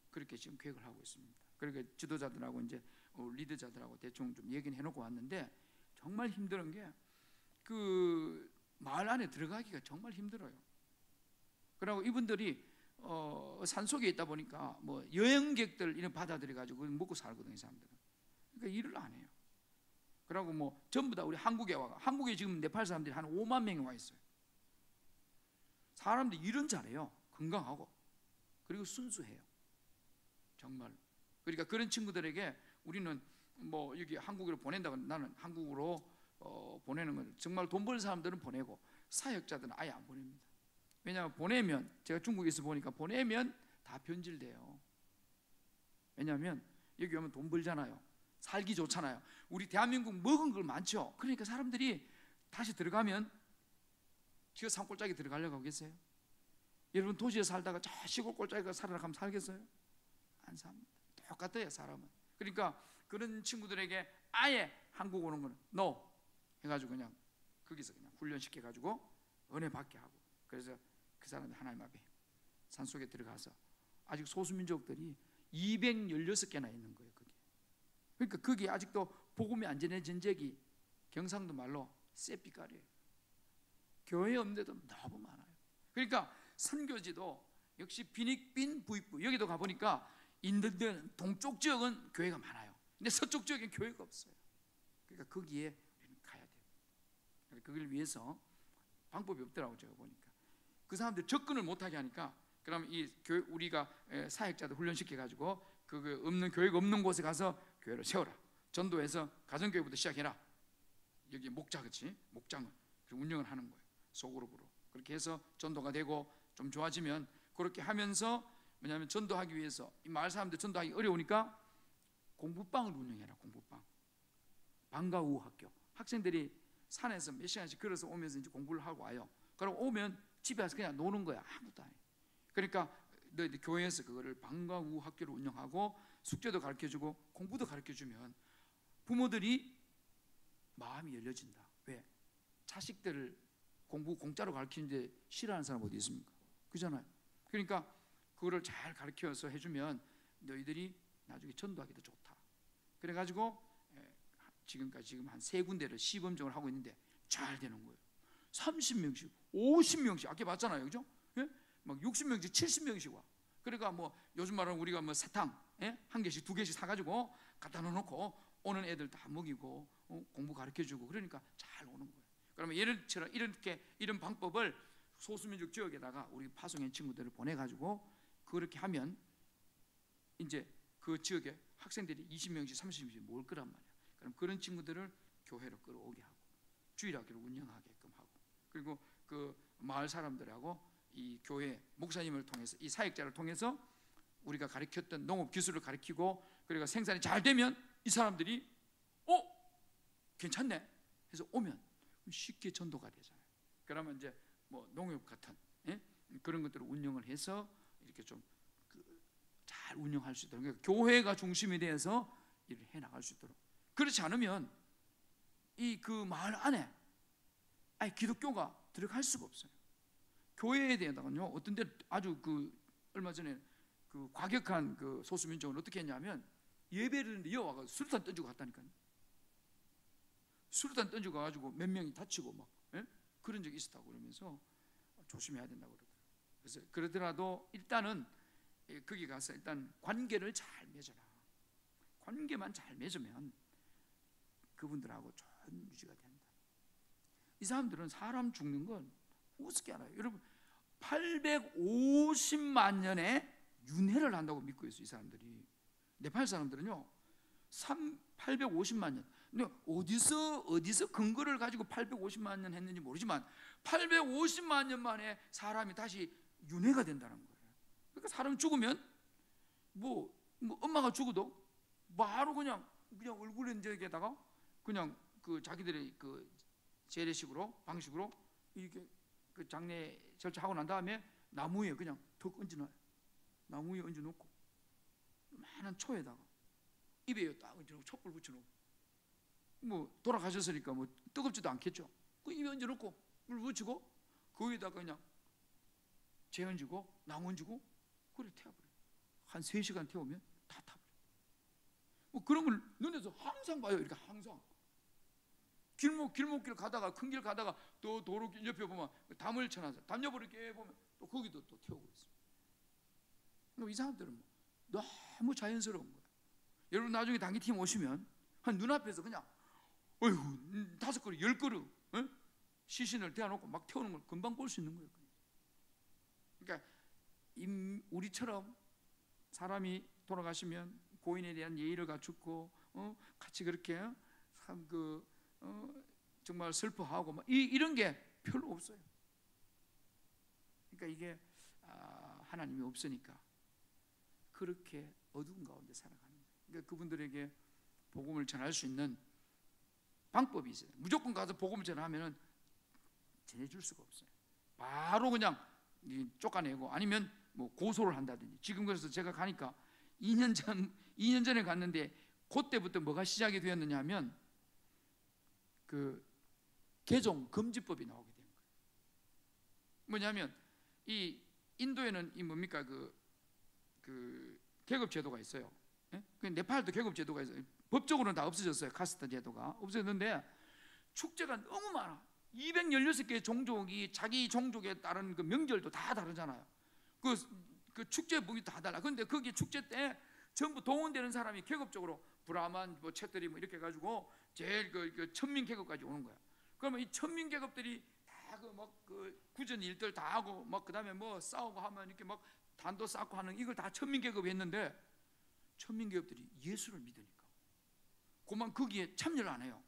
그렇게 지금 계획을 하고 있습니다. 그러니까 지도자들하고 이제 리더자들하고 대충 좀 얘기는 해놓고 왔는데 정말 힘든 게 그 마을 안에 들어가기가 정말 힘들어요. 그리고 이분들이 산속에 있다 보니까 뭐 여행객들 이런 받아들여 가지고 먹고 살거든요, 이 사람들은. 그러니까 일을 안 해요. 그리고 뭐 전부 다 우리 한국에 지금 네팔 사람들이 한 5만 명이 와 있어요. 사람들이 일은 잘해요. 건강하고 그리고 순수해요. 정말. 그러니까 그런 친구들에게 우리는 뭐 여기 한국으로 보낸다고, 나는 한국으로 보내는 건 정말 돈 벌 사람들은 보내고 사역자들은 아예 안 보냅니다. 왜냐하면 보내면, 제가 중국에서 보니까 보내면 다 변질돼요. 왜냐하면 여기 오면 돈 벌잖아요. 살기 좋잖아요. 우리 대한민국 먹은 걸 많죠. 그러니까 사람들이 다시 들어가면 저 산골짜기 들어가려고 하겠어요? 여러분 도시에 살다가 저 시골 골짜기 살아라 하면 살겠어요? 안 삽니다. 똑같아요, 사람은. 그러니까 그런 친구들에게 아예 한국 오는 거는 NO 해가지고 그냥 거기서 그냥 훈련시켜가지고 은혜 받게 하고, 그래서 그 사람이 하나님 앞에 산속에 들어가서 아직 소수민족들이 216개나 있는 거예요, 거기. 그러니까 거기 아직도 복음이 안 전해진 적이 경상도 말로 쎄삐까리예요. 교회 없는 데도 너무 많아요. 그러니까 선교지도 역시 빈익빈 부익부, 여기도 가보니까 인도는 동쪽 지역은 교회가 많아요. 근데 서쪽 지역엔 교회가 없어요. 그러니까 거기에 우리는 가야 돼요. 그걸 위해서 방법이 없더라고요, 제가 보니까. 그 사람들 접근을 못하게 하니까, 그럼 이 교회, 우리가 사역자들 훈련시켜가지고 그 없는, 교회가 없는 곳에 가서 교회를 세워라. 전도해서 가정교회부터 시작해라. 여기 목자, 그치? 목장을 운영을 하는 거예요. 소그룹으로. 그렇게 해서 전도가 되고 좀 좋아지면, 그렇게 하면서 뭐냐면 전도하기 위해서 이 마을 사람들 전도하기 어려우니까 공부방을 운영해라. 공부방. 방과 후 학교. 학생들이 산에서 몇 시간씩 걸어서 오면서 이제 공부를 하고 와요. 그리고 오면 집에 와서 그냥 노는 거야. 아무것도 안 해. 그러니까 너희들 교회에서 그거를 방과 후 학교를 운영하고 숙제도 가르쳐주고 공부도 가르쳐주면 부모들이 마음이 열려진다. 왜? 자식들을 공부 공짜로 가르치는데 싫어하는 사람 어디 있습니까? 그잖아요. 그러니까 그거를 잘 가르쳐서 해주면 너희들이 나중에 전도하기도 좋다. 그래가지고 지금까지 한 3군데를 시범적으로 하고 있는데 잘 되는 거예요. 30명씩, 50명씩, 아까 봤잖아요, 그죠? 예? 막 60명씩, 70명씩 와. 그러니까 뭐 요즘 말하면 우리가 뭐 사탕, 한 개씩, 2개씩 사가지고 갖다 놓고 오는 애들 다 먹이고 공부 가르쳐주고, 그러니까 잘 오는 거예요. 그러면 예를처럼 이런 방법을 소수민족 지역에다가 우리 파송한 친구들을 보내가지고 그렇게 하면 이제 그 지역에 학생들이 20명씩, 30명씩 모을 거란 말이에요. 그럼 그런 친구들을 교회로 끌어오게 하고 주일학교를 운영하게끔 하고, 그리고 그 마을 사람들하고 이 교회 목사님을 통해서, 이 사역자를 통해서 우리가 가르쳤던 농업 기술을 가르치고, 그리고 생산이 잘 되면 이 사람들이 괜찮네 해서 오면 쉽게 전도가 되잖아요. 그러면 이제 뭐 농협 같은 그런 것들을 운영을 해서 이렇게 좀 잘 운영할 수 있도록, 그러니까 교회가 중심이 되어서 일을 해 나갈 수 있도록. 그렇지 않으면 이 그 마을 안에 아예 기독교가 들어갈 수가 없어요. 교회에 대해서는요, 어떤 데 아주 얼마 전에 과격한 소수민족은 어떻게 했냐면 예배를 했는데 이어와서 수류탄 던지고 갔다니까요. 수류탄 던지고 가가지고 몇 명이 다치고 막 그런 적이 있었다고 그러면서 조심해야 된다고 그러더라고요. 그래서 그러더라도 일단은 거기 가서 일단 관계를 잘 맺어라. 관계만 잘 맺으면 그분들하고 좋은 유지가 된다. 이 사람들은 사람 죽는 건 우습게 알아요. 여러분 850만 년의 윤회를 한다고 믿고 있어요. 이 사람들이. 네팔 사람들은요 850만 년. 근데 어디서 근거를 가지고 850만 년 했는지 모르지만 850만 년 만에 사람이 다시 윤회가 된다는 거예요. 그러니까 사람 죽으면 뭐 엄마가 죽어도 바로 그냥 얼굴 인적에다가 그냥 그 자기들의 그 재래식으로 방식으로 이렇게 그 장례 절차하고 난 다음에 나무에 그냥 턱 얹어놔요. 나무에 얹어놓고 많은 초에다가 입에 딱 얹어놓고 촛불 붙여놓고, 뭐 돌아가셨으니까 뭐 뜨겁지도 않겠죠. 그 입에 얹어놓고 물 붙이고 거기다가 그냥 재 얹고 나무 얹고 그래 태워버려요. 한 3시간 태우면 다 타버려요. 뭐 그런 걸 눈에서 항상 봐요. 이렇게 항상 길목길 가다가 큰 길 가다가 또 도로 옆에 보면 담을 쳐놔서 담 옆으로 이렇게 보면 또 거기도 또 태우고 있어요. 이 사람들은 뭐 너무 자연스러운 거예요. 여러분 나중에 단기팀 오시면 한 눈앞에서 그냥 어이구 5그릇 10그릇 시신을 대어놓고 막 태우는 걸 금방 볼 수 있는 거예요. 그러니까 우리처럼 사람이 돌아가시면 고인에 대한 예의를 갖추고 같이 그렇게 참 정말 슬퍼하고 막 이런 게 별로 없어요. 그러니까 이게 하나님이 없으니까 그렇게 어두운 가운데 살아가는 거예요. 그러니까 그분들에게 복음을 전할 수 있는 방법이 있어요. 무조건 가서 복음을 전하면은 전해줄 수가 없어요. 바로 그냥 쫓아내고 아니면 뭐 고소를 한다든지. 지금 그래서 제가 가니까 2년 전에 갔는데 그때부터 뭐가 시작이 되었느냐 하면 그 개종 금지법이 나오게 된 거예요. 뭐냐면 이 인도에는 이 뭡니까 그 계급 제도가 있어요. 예? 그 네팔도 계급 제도가 있어요. 법적으로는 다 없어졌어요. 카스트 제도가 없어졌는데 축제가 너무 많아. 216개의 종족이 자기 종족에 따른 그 명절도 다 다르잖아요. 그 축제 목이 다 달라. 그런데 거기 축제 때 전부 동원되는 사람이 계급적으로 브라만, 뭐 채들이 뭐 이렇게 가지고 제일 그 천민 계급까지 오는 거야. 그러면 이 천민 계급들이 다 그 구전 일들 다 하고 막 그다음에 뭐 싸우고 하면 이렇게 막 단도 쌓고 하는 이걸 다 천민 계급이 했는데 천민 계급들이 예수를 믿으니까 그만 거기에 참여를 안 해요.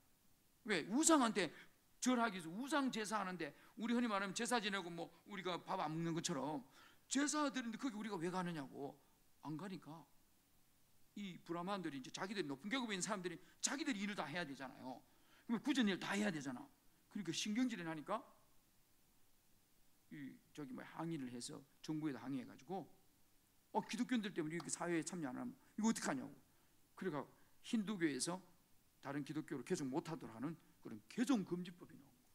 왜? 우상한테 절하기 위해서 우상 제사하는데 우리 흔히 말하면 제사 지내고 뭐 우리가 밥 안 먹는 것처럼 제사 드리는데 거기 우리가 왜 가느냐고. 안 가니까 이 브라만들이 이제 자기들이 높은 계급에 있는 사람들이 자기들이 일을 다 해야 되잖아요. 그러면 구전 일 다 해야 되잖아. 그러니까 신경질이 나니까 저기 뭐 항의를 해서 정부에다 항의해가지고 기독교인들 때문에 이렇게 사회에 참여 안 하면 이거 어떻게 하냐고. 그래가 힌두교에서 다른 기독교로 개종 못하도록 하는 그런 개종 금지법이 나온 거예요.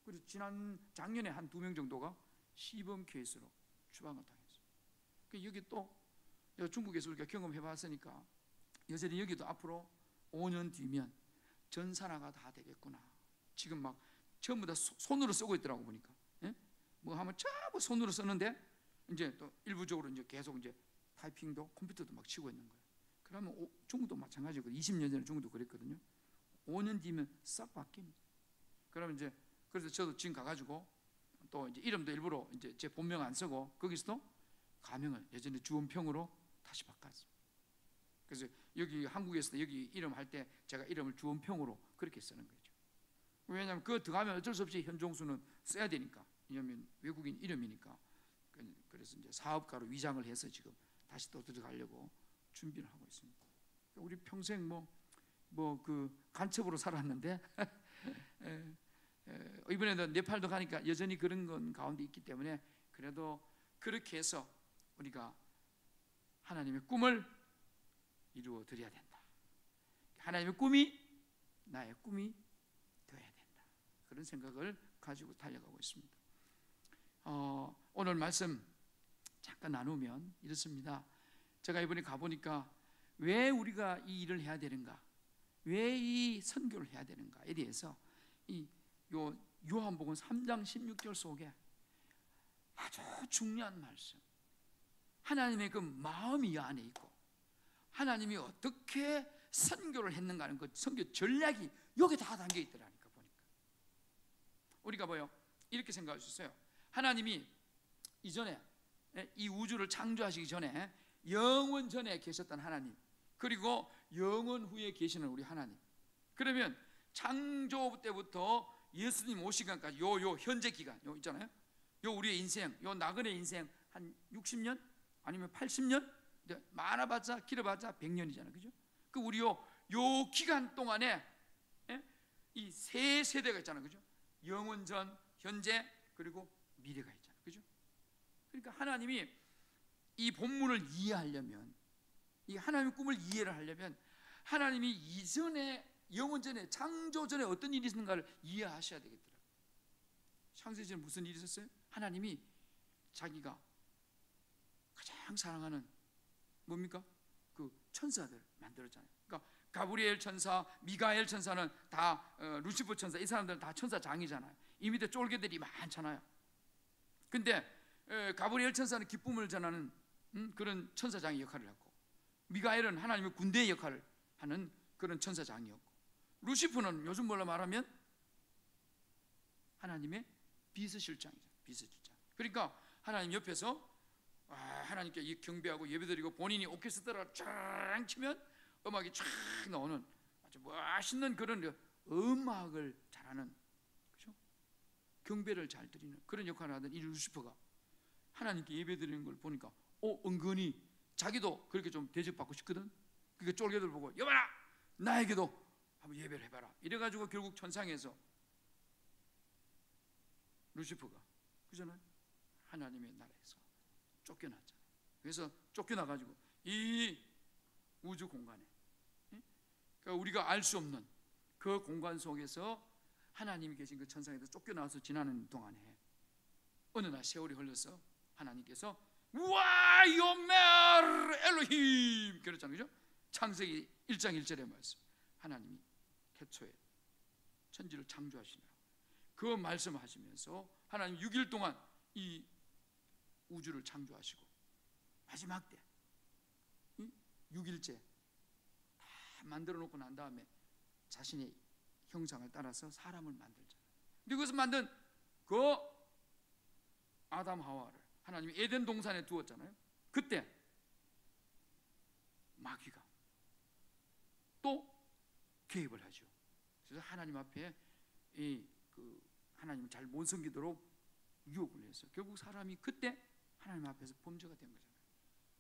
그래서 작년에 한 2명 정도가 시범 케이스로 추방을 당했어요. 그러니까 여기 또 내가 중국에서 우리가 경험해봤으니까 여전히 여기도 앞으로 5년 뒤면 전산화가 다 되겠구나. 지금 막 전부 다 손으로 쓰고 있더라고 보니까. 예? 뭐 하면 전부 손으로 쓰는데 이제 또 일부적으로 이제 계속 이제 타이핑도 컴퓨터도 막 치고 있는 거예요. 그러면 중국도 마찬가지고 20년 전에 중국도 그랬거든요. 5년 뒤면 싹 바뀝니다. 그러면 이제 그래서 저도 지금 가가지고 또 이제 이름도 일부러 이제 제 본명 안 쓰고 거기서도 가명을 예전에 주원평으로 다시 바꿨어요. 그래서 여기 한국에서도 여기 이름 할 때 제가 이름을 주원평으로 그렇게 쓰는 거죠. 왜냐하면 그거 들어가면 어쩔 수 없이 현종수는 써야 되니까. 왜냐하면 외국인 이름이니까. 그래서 이제 사업가로 위장을 해서 지금 다시 또 들어가려고 준비를 하고 있습니다. 우리 평생 뭐 그 간첩으로 살았는데 이번에도 네팔도 가니까 여전히 그런 건 가운데 있기 때문에 그래도 그렇게 해서 우리가 하나님의 꿈을 이루어 드려야 된다. 하나님의 꿈이 나의 꿈이 되어야 된다. 그런 생각을 가지고 달려가고 있습니다. 오늘 말씀 잠깐 나누면 이렇습니다. 제가 이번에 가보니까 왜 우리가 이 일을 해야 되는가, 왜 이 선교를 해야 되는가에 대해서 요 요한복음 3장 16절 속에 아주 중요한 말씀, 하나님의 그 마음이 이 안에 있고 하나님이 어떻게 선교를 했는가 하는 그 선교 전략이 여기 다 담겨 있더라니까. 보니까 우리가 뭐요? 이렇게 생각할 수 있어요. 하나님이 이전에 이 우주를 창조하시기 전에 영원 전에 계셨던 하나님, 그리고 영원 후에 계시는 우리 하나님. 그러면 창조 때부터 예수님 오시기까지 요 현재 기간 요 있잖아요. 요 우리의 인생, 요 나그네 인생 한 60년 아니면 80년, 많아봤자 길어봤자 100년이잖아요, 그죠? 그 우리 요 기간 동안에 이 세 세대가 있잖아요, 그죠? 영원 전, 현재, 그리고 미래가 있잖아요, 그죠? 그러니까 하나님이 이 본문을 이해하려면, 이 하나님의 꿈을 이해를 하려면 하나님이 이전에, 영원 전에, 창조 전에 어떤 일이 있는가를 이해하셔야 되겠더라고요. 창세 전에 무슨 일이 있었어요? 하나님이 자기가 가장 사랑하는 뭡니까? 그 천사들 만들었잖아요. 그러니까 가브리엘 천사, 미가엘 천사는 다 루시퍼 천사, 이 사람들은 다 천사장이잖아요. 이 밑에 쫄개들이 많잖아요. 근데 가브리엘 천사는 기쁨을 전하는 그런 천사장의 역할을 했고, 미가엘은 하나님의 군대의 역할을 하는 그런 천사장이었고, 루시퍼는 요즘 뭘로 말하면 하나님의 비서실장이죠. 비서실장. 그러니까 하나님 옆에서 하나님께 이 경배하고 예배드리고 본인이 오케스트라를 쫙 치면 음악이 쫙 나오는 아주 멋있는 그런 음악을 잘하는, 그렇죠? 경배를 잘 드리는 그런 역할을 하던 이 루시퍼가 하나님께 예배드리는 걸 보니까 은근히 자기도 그렇게 좀 대접받고 싶거든. 그러니까 쫄개들 보고 여봐라, 나에게도 한번 예배를 해봐라. 이래가지고 결국 천상에서 루시퍼가, 그잖아요, 하나님의 나라에서 쫓겨났잖아요. 그래서 쫓겨나가지고 이 우주 공간에, 그러니까 우리가 알 수 없는 그 공간 속에서 하나님이 계신 그 천상에서 쫓겨나와서 지나는 동안에 어느 날 세월이 흘러서 하나님께서 우와 요멜 엘로힘 그랬잖아요, 그죠? 창세기 1장 1절의 말씀, 하나님이 태초에 천지를 창조하시느라 그 말씀하시면서 하나님 6일 동안 이 우주를 창조하시고 마지막 때 6일째 다 만들어 놓고 난 다음에 자신의 형상을 따라서 사람을 만들잖아요. 근데 그것을 만든 그 아담 하와를 하나님이 에덴 동산에 두었잖아요. 그때 마귀가 또 개입을 하죠. 그래서 하나님 앞에 하나님을 잘 못 섬기도록 유혹을 해서 결국 사람이 그때 하나님 앞에서 범죄가 된 거잖아요.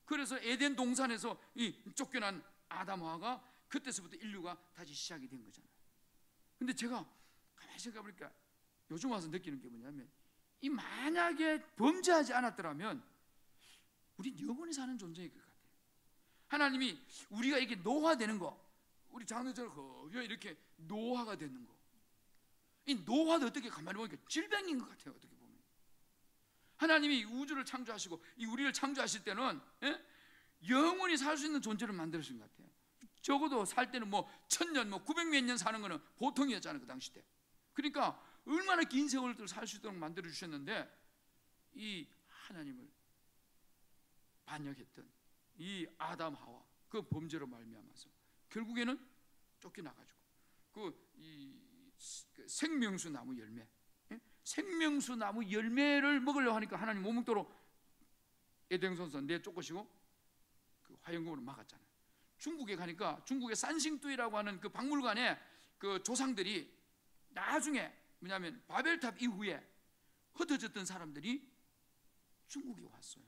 그래서 에덴 동산에서 이 쫓겨난 아담 하와가 그때서부터 인류가 다시 시작이 된 거잖아요. 근데 제가 가만히 생각해 보니까 요즘 와서 느끼는 게 뭐냐면, 이 만약에 범죄하지 않았더라면 우리 영원히 사는 존재일 것 같아요. 하나님이 우리가 이렇게 노화되는 거, 우리 장로처럼 이렇게 노화가 되는 거, 이 노화도 어떻게 가만히 보니까 질병인 것 같아요. 어떻게 보면 하나님이 우주를 창조하시고 이 우리를 창조하실 때는 영원히 살 수 있는 존재를 만드신 것 같아요. 적어도 살 때는 뭐 1000년, 뭐 900몇 년 사는 거는 보통이었잖아요, 그 당시 때. 그러니까 얼마나 긴 세월을 살 수 있도록 만들어 주셨는데, 이 하나님을 반역했던 이 아담 하와 그 범죄로 말미암아서 결국에는 쫓겨나가지고 그 생명수 나무 열매, 생명수 나무 열매를 먹으려고 하니까 하나님 못 먹도록 에덴성에서 내쫓으시고 그 화영금으로 막았잖아요. 중국에 가니까 중국의 산싱두이라고 하는 그 박물관에 그 조상들이 나중에 뭐냐면 바벨탑 이후에 흩어졌던 사람들이 중국에 왔어요.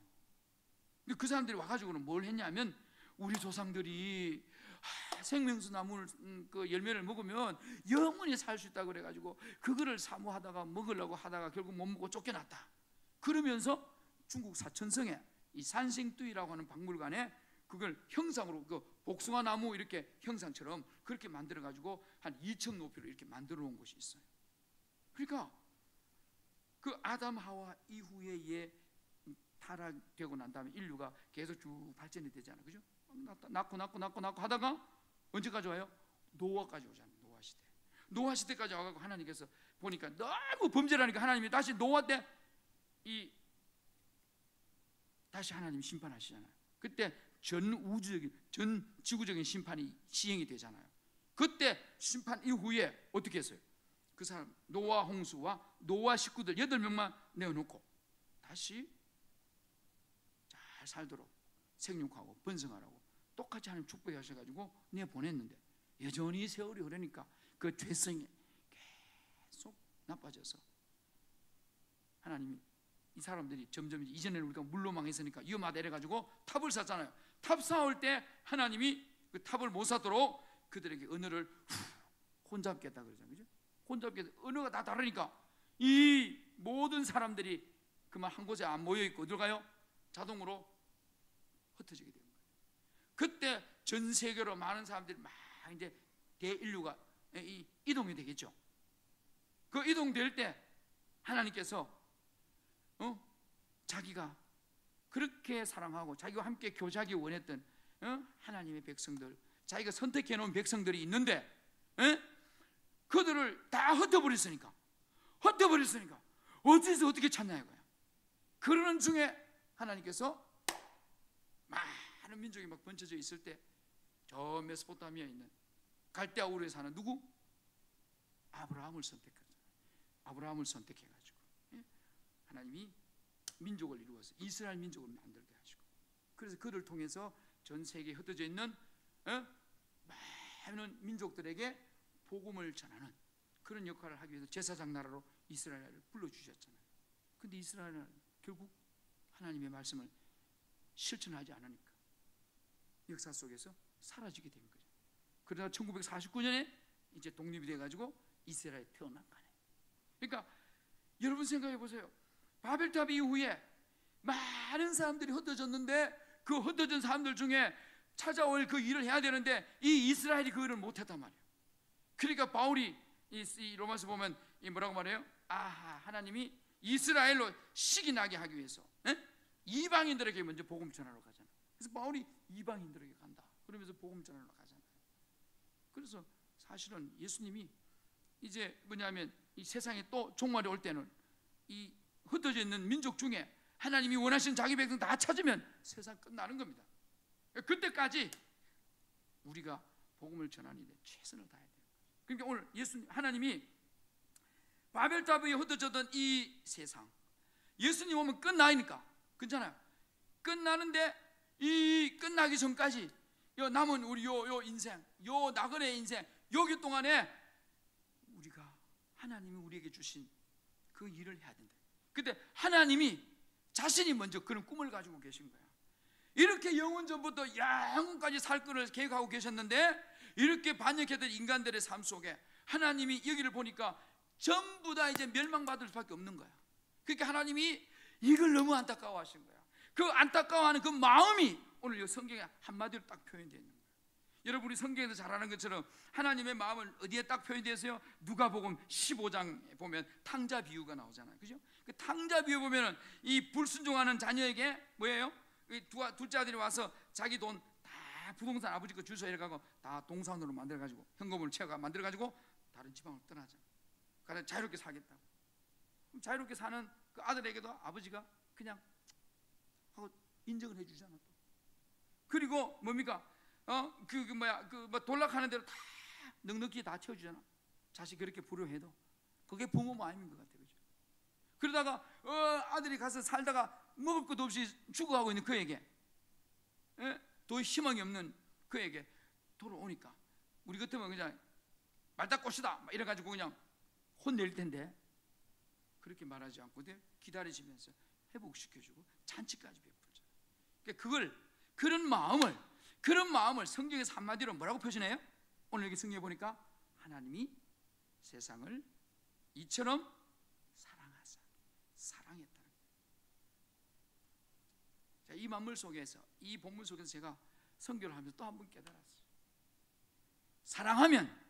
근데 그 사람들이 와가지고는 뭘 했냐면, 우리 조상들이 생명수 나무를 그 열매를 먹으면 영원히 살 수 있다고 그래가지고 그거를 사모하다가 먹으려고 하다가 결국 못 먹고 쫓겨났다. 그러면서 중국 사천성에 이 산싱두이라고 하는 박물관에 그걸 형상으로 그 복숭아 나무 이렇게 형상처럼 그렇게 만들어 가지고 한 2층 높이로 이렇게 만들어 놓은 곳이 있어요. 그러니까 그 아담 하와 이후에 타락되고 난 다음에 인류가 계속 쭉 발전이 되잖아요, 그죠? 낳고 하다가 언제까지 와요? 노아까지 오잖아요. 노아 시대. 노아 시대까지 와가지고 하나님께서 보니까 너무 범죄라니까 하나님이 다시 노아 때 다시 하나님이 심판하시잖아요. 그때 전 우주적인, 전 지구적인 심판이 시행이 되잖아요. 그때 심판 이후에 어떻게 했어요? 그 사람 노아 홍수와 노아 식구들 8명만 내어놓고 다시 잘 살도록 생육하고 번성하라고 똑같이 하나님 축복해 하셔가지고 내보냈는데, 여전히 세월이 흐르니까 그 죄성이 계속 나빠져서 하나님이 이 사람들이 점점, 이전에는 우리가 물로 망했으니까 위험하다 이래가지고 탑을 샀잖아요. 탑 쌓을 때 하나님이 그 탑을 못 쌓도록 그들에게 언어를 혼잡겠다 그러잖아요. 그죠? 혼잡겠다. 언어가 다 다르니까 이 모든 사람들이 그만 한 곳에 안 모여 있고 들어가요. 자동으로 흩어지게 되는 거예요. 그때 전 세계로 많은 사람들이 막 이제 대인류가 이동이 되겠죠. 그 이동될 때 하나님께서 자기가 그렇게 사랑하고 자기와 함께 교제하기 원했던 하나님의 백성들, 자기가 선택해 놓은 백성들이 있는데 그들을 다 흩어버렸으니까 어디서 어떻게 찾냐 이거야. 그러는 중에 하나님께서 많은 민족이 막 번쳐져 있을 때 저 메소포타미아에 있는 갈대아 우르에 사는 누구? 아브라함을 선택했어요. 아브라함을 선택해가지고 하나님이 민족을 이루어서 이스라엘 민족을 만들게 하시고, 그래서 그를 통해서 전 세계에 흩어져 있는 많은 민족들에게 복음을 전하는 그런 역할을 하기 위해서 제사장 나라로 이스라엘을 불러주셨잖아요. 근데 이스라엘은 결국 하나님의 말씀을 실천하지 않으니까 역사 속에서 사라지게 된 거죠. 그러다 1949년에 이제 독립이 돼가지고 이스라엘에 태어난 거예요. 그러니까 여러분 생각해 보세요. 바벨탑 이후에 많은 사람들이 흩어졌는데 그 흩어진 사람들 중에 찾아올 그 일을 해야 되는데 이 이스라엘이 그 일을 못했단 말이에요. 그러니까 바울이 이 로마서 보면 이 뭐라고 말해요? 하나님이 이스라엘로 식이 나게 하기 위해서 이방인들에게 먼저 복음 전하러 가잖아요. 그래서 바울이 이방인들에게 간다 그러면서 복음 전하러 가잖아요. 그래서 사실은 예수님이 이제 뭐냐면 이 세상에 또 종말이 올 때는 이 흩어져 있는 민족 중에 하나님이 원하시는 자기 백성 다 찾으면 세상 끝나는 겁니다. 그때까지 우리가 복음을 전하는 데 최선을 다해야 돼요. 그러니까 오늘 하나님이 바벨탑 위에 흩어졌던 이 세상, 예수님 오면 끝나니까, 그렇잖아요. 끝나는데 이 끝나기 전까지 남은 우리 요 인생, 요 나그네 인생, 여기 동안에 우리가 하나님이 우리에게 주신 그 일을 해야 된다. 근데 하나님이 자신이 먼저 그런 꿈을 가지고 계신 거야. 이렇게 영원 전부터 영원까지 살 것을 계획하고 계셨는데 이렇게 반역했던 인간들의 삶 속에 하나님이 여기를 보니까 전부 다 이제 멸망받을 수밖에 없는 거야. 그러니까 하나님이 이걸 너무 안타까워하신 거야. 그 안타까워하는 그 마음이 오늘 이 성경에 한마디로 딱 표현되어 있는 거예요. 여러분 우리 성경에서 잘 아는 것처럼 하나님의 마음은 어디에 딱 표현되어 있어요? 누가복음 15장에 보면 탕자 비유가 나오잖아요. 그죠? 그 탕자 비유 보면은 이 불순종하는 자녀에게 뭐예요? 둘째 아들이 와서 자기 돈 다 부동산 아버지 거 주소 이래가고 다 동산으로 만들어가지고 현금을 채가 만들어가지고 다른 지방으로 떠나자. 그래서 자유롭게 살겠다고. 그럼 자유롭게 사는 그 아들에게도 아버지가 그냥 하고 인정을 해주잖아. 또. 그리고 뭡니까? 돌락하는 대로 다 넉넉히 다 채워주잖아. 자식 그렇게 불효해도 그게 부모 마음인 것 같아요. 그죠? 그러다가 아들이 가서 살다가 먹을 것도 없이 죽어가고 있는 그에게 더 희망이 없는 그에게 돌아오니까 우리 같으면 그냥 말다꽃이다 이래가지고 그냥 혼낼 텐데 그렇게 말하지 않고 기다리시면서 회복시켜주고 잔치까지 베풀죠. 그러니까 그런 마음을 성경에서 한마디로 뭐라고 표현해요? 오늘 여기 성경에 보니까 하나님이 세상을 이처럼 사랑하사 사랑했다는 거예요. 자, 이 만물 속에서 이 본문 속에서 제가 선교를 하면서 또 한 번 깨달았어요. 사랑하면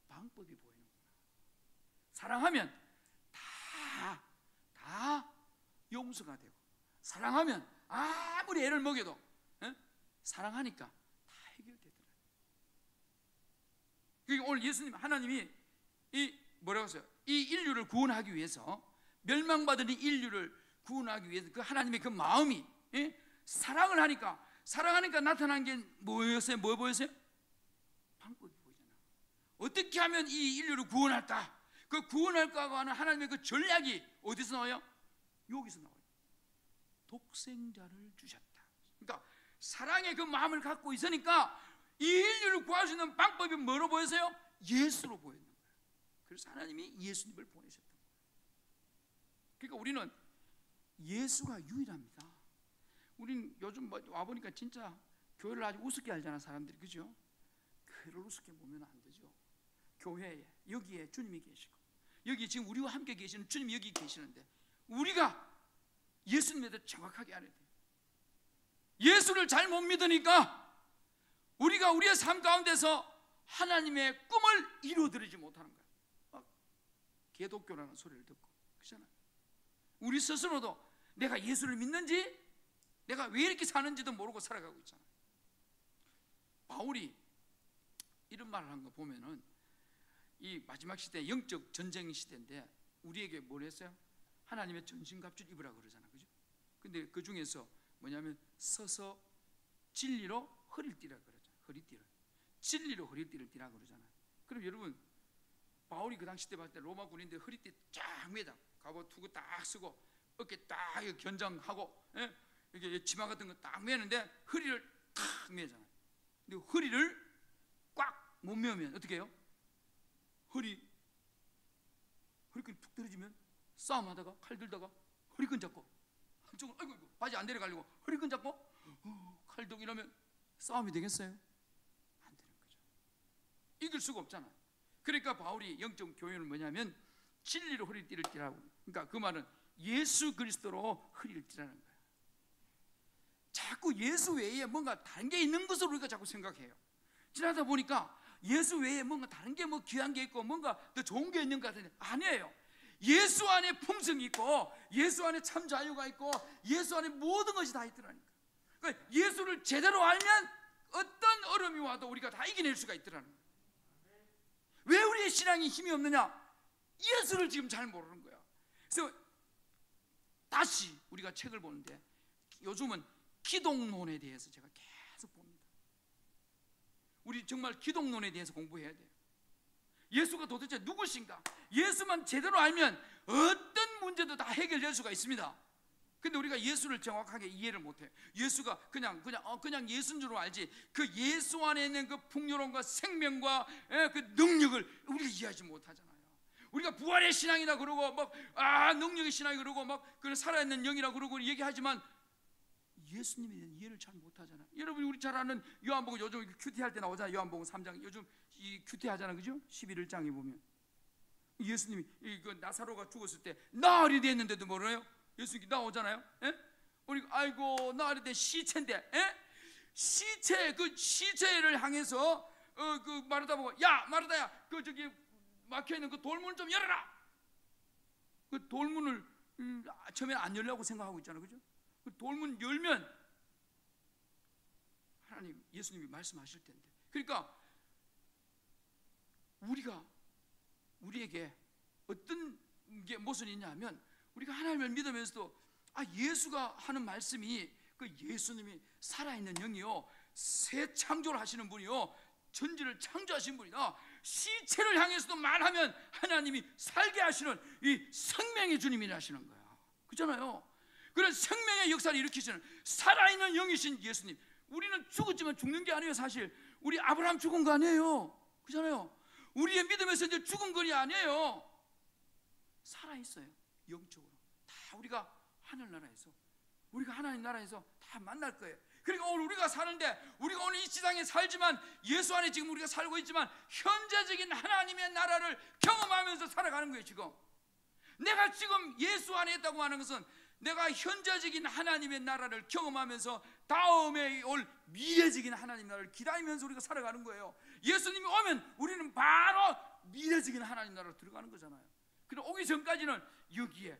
방법이 보이는구나. 사랑하면 다 용서가 되고, 사랑하면 아무리 애를 먹여도 사랑하니까 다 해결되더라고요. 그러니까 오늘 예수님 하나님이 이 뭐라고 했어요? 이 인류를 구원하기 위해서, 멸망받은 이 인류를 구원하기 위해서 그 하나님의 그 마음이 사랑을 하니까, 사랑하니까 나타난 게 뭐였어요? 뭐 보였어요? 방법이 보이잖아. 어떻게 하면 이 인류를 구원할까? 그 구원할까 하는 하나님의 그 전략이 어디서 나와요? 여기서 나와요. 독생자를 주셨다. 그러니까 사랑의 그 마음을 갖고 있으니까 이 인류를 구할 수 있는 방법이 뭐로 보였어요? 예수로 보였는 거예요. 그래서 하나님이 예수님을 보내셨던 거예요. 그러니까 우리는 예수가 유일합니다. 우린 요즘 와보니까 진짜 교회를 아주 우습게 알잖아, 사람들이. 그죠? 그를 우습게 보면 안 되죠. 교회에 여기에 주님이 계시고 여기 지금 우리와 함께 계시는 주님이 여기 계시는데 우리가 예수님에 대해 정확하게 알아야 돼요. 예수를 잘 못 믿으니까 우리가 우리의 삶 가운데서 하나님의 꿈을 이루어드리지 못하는 거야. 막 개독교라는 소리를 듣고 그렇잖아요. 우리 스스로도 내가 예수를 믿는지 내가 왜 이렇게 사는지도 모르고 살아가고 있잖아요. 바울이 이런 말을 한 거 보면은 이 마지막 시대 영적 전쟁 시대인데 우리에게 뭘 했어요? 하나님의 전신갑주를 입으라 그러잖아, 그죠? 근데 그 중에서 뭐냐면 서서 진리로 허리를 띠라 그러죠. 허리띠를 진리로 허리띠를 띠라 그러잖아요. 그럼 여러분 바울이 그 당시 때 봤을 때 로마 군인들 허리띠 쫙 매다 갑옷 투구 딱 쓰고 어깨 딱 견장하고 이렇게 치마 같은 거 딱 매는데 허리를 탁 매잖아요. 근데 허리를 꽉 못 매면 어떻게 해요? 허리끈 툭 떨어지면 싸움하다가 칼 들다가 허리끈 잡고 한쪽은 아이고 바지 안 내려가려고 허리끈 잡고 칼 들고 이러면 싸움이 되겠어요? 안 되는 거죠. 이길 수가 없잖아요. 그러니까 바울이 영적 교훈은 뭐냐면 진리로 허리띠를 띠라고. 그러니까 그 말은 예수 그리스도로 허리를 띠라는 거예요. 자꾸 예수 외에 뭔가 다른 게 있는 것으로 우리가 자꾸 생각해요. 지나다 보니까 예수 외에 뭔가 다른 게 뭐 귀한 게 있고 뭔가 더 좋은 게 있는 것 같은데 아니에요. 예수 안에 풍성이 있고 예수 안에 참 자유가 있고 예수 안에 모든 것이 다 있더라니까. 그러니까 예수를 제대로 알면 어떤 어려움이 와도 우리가 다 이겨낼 수가 있더라는 거예요. 왜 우리의 신앙이 힘이 없느냐? 예수를 지금 잘 모르는 거야. 그래서 다시 우리가 책을 보는데 요즘은 기독론에 대해서 제가 계속 봅니다. 우리 정말 기독론에 대해서 공부해야 돼요. 예수가 도대체 누구신가? 예수만 제대로 알면 어떤 문제도 다 해결될 수가 있습니다. 근데 우리가 예수를 정확하게 이해를 못해요. 예수가 그냥 예수인 줄 알지 그 예수 안에 있는 그 풍요로움과 생명과 그 능력을 우리가 이해하지 못하잖아요. 우리가 부활의 신앙이라 그러고 능력의 신앙이 그러고 그 살아있는 영이라 그러고 얘기하지만 예수님에 대한 이해를 잘 못하잖아요. 여러분 우리 잘 아는 요한복음 요즘 큐티할 때 나오잖아요. 요한복음 3장 요즘 이 큐티하잖아요, 그죠? 11장에 보면 예수님이 그 나사로가 죽었을 때 나흘이 됐는데도 뭐래요? 예수님이 나오잖아요. 우리 아이고 나흘이 된 시체인데 그 시체를 향해서 그 마르다 보고 야 마르다야 그 저기 막혀 있는 그 돌문을 좀 열어라. 그 돌문을 처음에 안 열려고 생각하고 있잖아요, 그죠? 그 돌문 열면 하나님 예수님이 말씀하실 텐데. 그러니까 우리에게 어떤 게 무슨 있냐면 우리가 하나님을 믿으면서도 예수가 하는 말씀이 그 예수님이 살아있는 영이요 새 창조를 하시는 분이요 전지를 창조하신 분이다. 시체를 향해서도 말하면 하나님이 살게 하시는 이 생명의 주님이 하시는 거야. 그렇잖아요. 그런 생명의 역사를 일으키시는 살아있는 영이신 예수님. 우리는 죽었지만 죽는 게 아니에요. 사실 우리 아브라함 죽은 거 아니에요. 그렇잖아요. 우리의 믿음에서 이제 죽은 것이 아니에요. 살아있어요. 영적으로 다 우리가 하늘나라에서 우리가 하나님 나라에서 다 만날 거예요. 그러니까 오늘 우리가 사는데 우리가 오늘 이 지상에 살지만 예수 안에 지금 우리가 살고 있지만 현재적인 하나님의 나라를 경험하면서 살아가는 거예요. 지금 내가 지금 예수 안에 있다고 하는 것은 내가 현재적인 하나님의 나라를 경험하면서 다음에 올 미래적인 하나님 나라를 기다리면서 우리가 살아가는 거예요. 예수님이 오면 우리는 바로 미래적인 하나님 나라로 들어가는 거잖아요. 그럼 오기 전까지는 여기에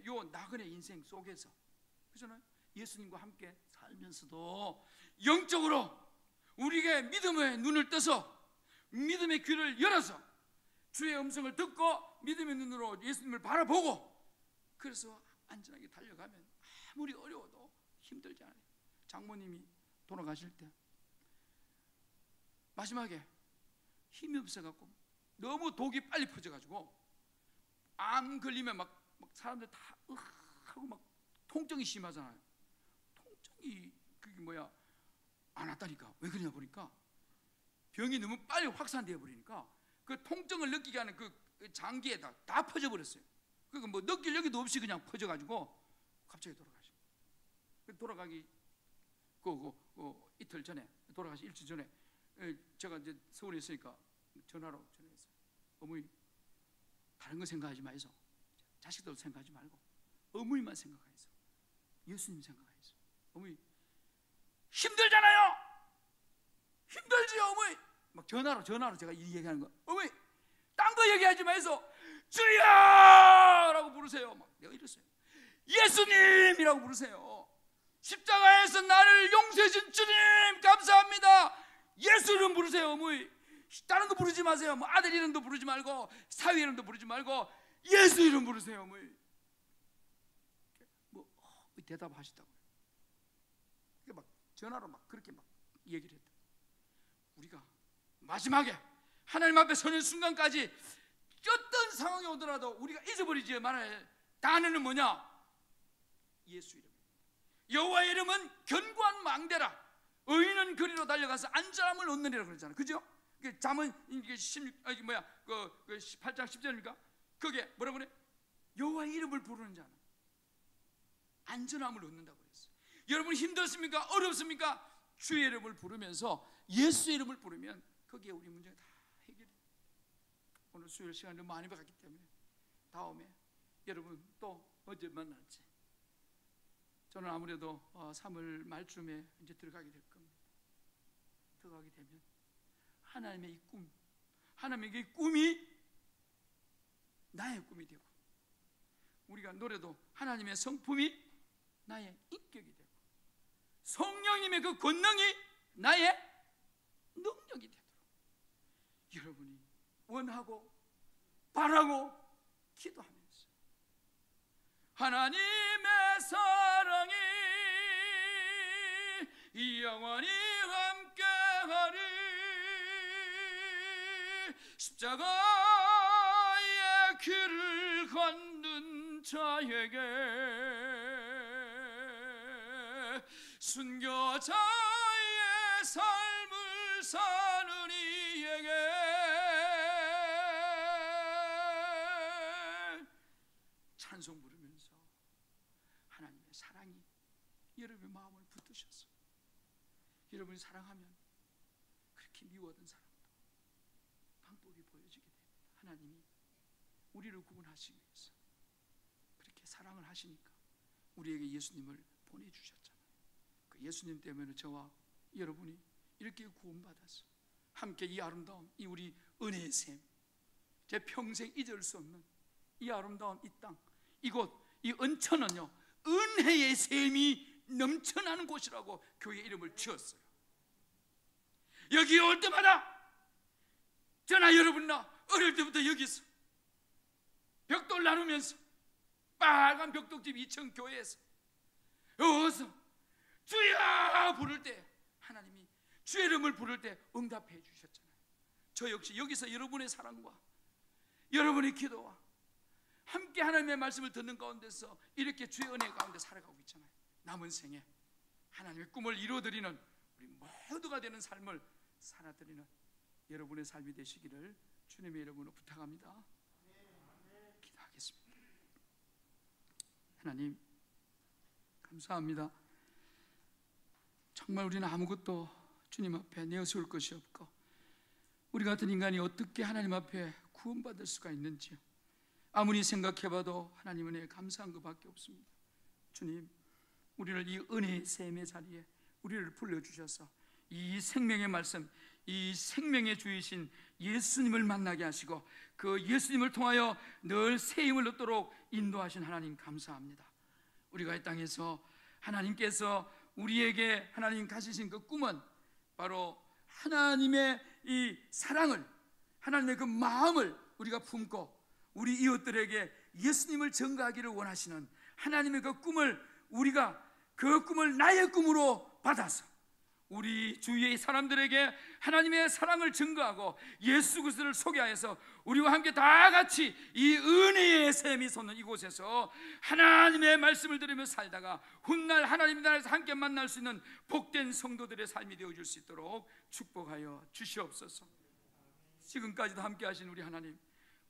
요 나그네 인생 속에서 그렇잖아요. 예수님과 함께 살면서도 영적으로 우리에게 믿음의 눈을 떠서 믿음의 귀를 열어서 주의 음성을 듣고 믿음의 눈으로 예수님을 바라보고 그래서 안전하게 달려가면 아무리 어려워도 힘들지 않아요. 장모님이 돌아가실 때 마지막에 힘이 없어갖고 너무 독이 빨리 퍼져가지고 암 걸리면 막 사람들 다 하고 막 통증이 심하잖아요. 통증이 그게 안 왔다니까. 왜 그러냐 보니까 병이 너무 빨리 확산되어 버리니까 그 통증을 느끼게 하는 그 장기에다 다 퍼져 버렸어요. 그러니까 느낄 여기도 없이 그냥 퍼져가지고 갑자기 돌아가시고 돌아가기 이틀 전에 돌아가시 일주일 전에 제가 이제 서울에 있으니까 전화로 전화했어요. 어머니 다른 거 생각하지 마이소. 자식들 생각하지 말고 어머니만 생각하이소. 예수님 생각하이소. 어머니 힘들잖아요. 힘들지요 어머니. 막 전화로 제가 이 얘기하는 거. 어머니 딴 거 얘기하지 마이소. 주여라고 부르세요. 막 내가 이랬어요. 예수님이라고 부르세요. 십자가에서 나를 용서해 준 주님 감사합니다. 예수 이름 부르세요 어머니. 다른 거 부르지 마세요. 뭐 아들 이름도 부르지 말고 사위 이름도 부르지 말고 예수 이름 부르세요 어머니. 뭐 대답하시다고요. 막 전화로 막 그렇게 막 얘기를 했다. 우리가 마지막에 하나님 앞에 서는 순간까지 어떤 상황이 오더라도 우리가 잊어버리지 말아야 단어는 뭐냐? 예수 이름. 여호와의 이름은 견고한 망대라. 의인은 그리로 달려가서 안전함을 얻느니라 그랬잖아요. 그죠? 잠언 18장 10절입니까? 그게 뭐라고 그래? 여호와의 이름을 부르는 자는 안전함을 얻는다고 그랬어요. 여러분 힘들습니까? 어렵습니까? 주의 이름을 부르면서 예수의 이름을 부르면 거기에 우리 문제가 다 해결돼요. 오늘 수요일 시간을 많이 받았기 때문에 다음에 여러분 또 언제 만날지 저는 아무래도 3월 말쯤에 이제 들어가게 될 겁니다. 들어가게 되면 하나님의 이 꿈, 하나님의 이 꿈이 나의 꿈이 되고 우리가 노래도 하나님의 성품이 나의 인격이 되고 성령님의 그 권능이 나의 능력이 되도록 여러분이 원하고 바라고 기도하면서 하나님의 사랑이 영원히 함께하리. 십자가의 길을 걷는 자에게 순교자의 삶을 사는 이에게 찬송 부르면서 하나님의 사랑이 여러분의 마음을 붙드셔서 여러분이 사랑하면 그렇게 미워하던 사람도 방법이 보여지게 됩니다. 하나님이 우리를 구원하시기 위해서 그렇게 사랑을 하시니까 우리에게 예수님을 보내주셨잖아요. 그 예수님 때문에 저와 여러분이 이렇게 구원받아서 함께 이 아름다운 이 우리 은혜의 샘, 제 평생 잊을 수 없는 이 아름다운 이 땅, 이곳 이 은천은요 은혜의 샘이 넘쳐나는 곳이라고 교회 이름을 지었어요. 여기 올 때마다 저나 여러분나 어릴 때부터 여기서 벽돌 나누면서 빨간 벽돌집 2층 교회에서 여기서 주여 부를 때 하나님이 주의 이름을 부를 때 응답해 주셨잖아요. 저 역시 여기서 여러분의 사랑과 여러분의 기도와 함께 하나님의 말씀을 듣는 가운데서 이렇게 주의 은혜 가운데 살아가고 있잖아요. 남은 생에 하나님의 꿈을 이루어드리는 우리 모두가 되는 삶을 살아드리는 여러분의 삶이 되시기를 주님의 이름으로 부탁합니다. 기도하겠습니다. 하나님 감사합니다. 정말 우리는 아무것도 주님 앞에 내어세울 것이 없고 우리 같은 인간이 어떻게 하나님 앞에 구원받을 수가 있는지요. 아무리 생각해봐도 하나님 은혜에 감사한 것밖에 없습니다. 주님 우리를 이 은혜의 샘의 자리에 우리를 불러주셔서 이 생명의 말씀, 이 생명의 주이신 예수님을 만나게 하시고 그 예수님을 통하여 늘 새 힘을 얻도록 인도하신 하나님 감사합니다. 우리가 이 땅에서 하나님께서 우리에게 하나님 가지신 그 꿈은 바로 하나님의 이 사랑을, 하나님의 그 마음을 우리가 품고 우리 이웃들에게 예수님을 전가하기를 원하시는 하나님의 그 꿈을 우리가 그 꿈을 나의 꿈으로 받아서 우리 주위의 사람들에게 하나님의 사랑을 증거하고 예수 그리스도를 소개하여서 우리와 함께 다 같이 이 은혜의 샘이 솟는 이곳에서 하나님의 말씀을 들으며 살다가 훗날 하나님의 나라에서 함께 만날 수 있는 복된 성도들의 삶이 되어줄 수 있도록 축복하여 주시옵소서. 지금까지도 함께 하신 우리 하나님,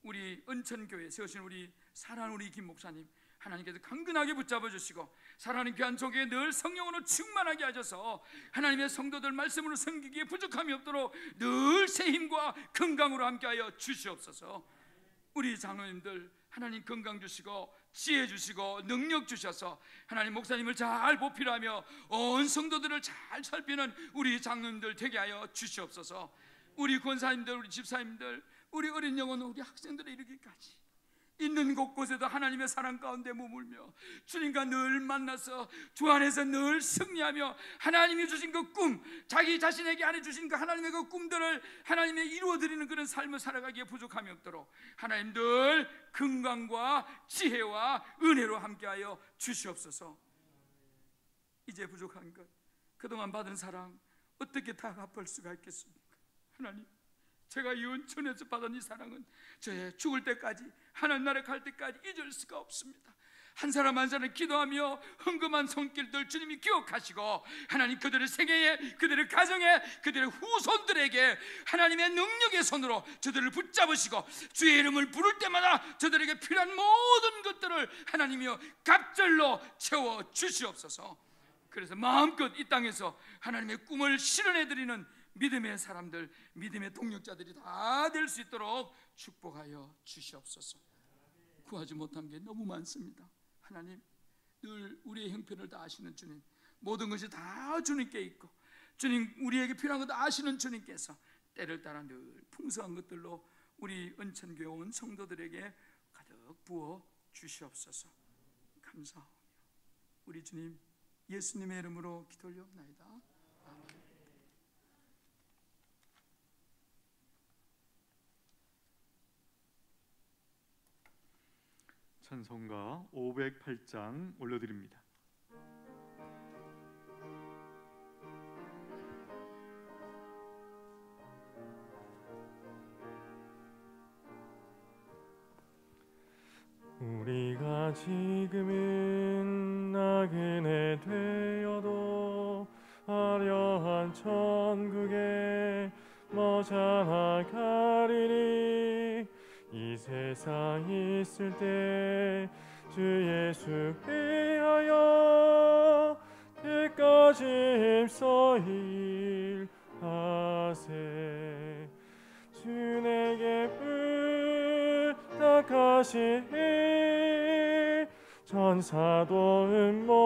우리 은천교회 세우신 우리 사랑하는 우리 김 목사님 하나님께서 강건하게 붙잡아 주시고 사랑하는 귀한 종에게 늘 성령으로 충만하게 하셔서 하나님의 성도들 말씀으로 섬기기에 부족함이 없도록 늘 새 힘과 건강으로 함께하여 주시옵소서. 우리 장로님들 하나님 건강 주시고 지혜 주시고 능력 주셔서 하나님 목사님을 잘 보필하며 온 성도들을 잘 살피는 우리 장로님들 되게 하여 주시옵소서. 우리 권사님들, 우리 집사님들, 우리 어린 영혼, 우리 학생들에 이르기까지 있는 곳곳에도 하나님의 사랑 가운데 머물며 주님과 늘 만나서 주 안에서 늘 승리하며 하나님이 주신 그 꿈, 자기 자신에게 안에 주신 그 하나님의 그 꿈들을 하나님의 이루어드리는 그런 삶을 살아가기에 부족함이 없도록 하나님 늘 건강과 지혜와 은혜로 함께하여 주시옵소서. 이제 부족한 것, 그동안 받은 사랑 어떻게 다 갚을 수가 있겠습니까? 하나님, 제가 이 은천에서 받은 이 사랑은 저의 죽을 때까지 하나님 나라 갈 때까지 잊을 수가 없습니다. 한 사람 한 사람 기도하며 헌금한 손길들 주님이 기억하시고 하나님 그들의 생애에, 그들의 가정에, 그들의 후손들에게 하나님의 능력의 손으로 저들을 붙잡으시고 주의 이름을 부를 때마다 저들에게 필요한 모든 것들을 하나님이여 갑절로 채워 주시옵소서. 그래서 마음껏 이 땅에서 하나님의 꿈을 실현해드리는 믿음의 사람들, 믿음의 동력자들이 다 될 수 있도록 축복하여 주시옵소서. 구하지 못한 게 너무 많습니다. 하나님, 늘 우리의 형편을 다 아시는 주님, 모든 것이 다 주님께 있고 주님 우리에게 필요한 것도 아시는 주님께서 때를 따라 늘 풍성한 것들로 우리 은천교회 온 성도들에게 가득 부어 주시옵소서. 감사하며 우리 주님 예수님의 이름으로 기도 올려옵나이다. 아멘. 찬송가 508장 올려드립니다. 우리가 지금은 나그네 되어도 화려한 천국에 머자나가리니 이 세상 있을 때 주 예수 위하여 끝까지 힘써 일하세. 주 내게 부탁하시니 천사도 음모하겠네.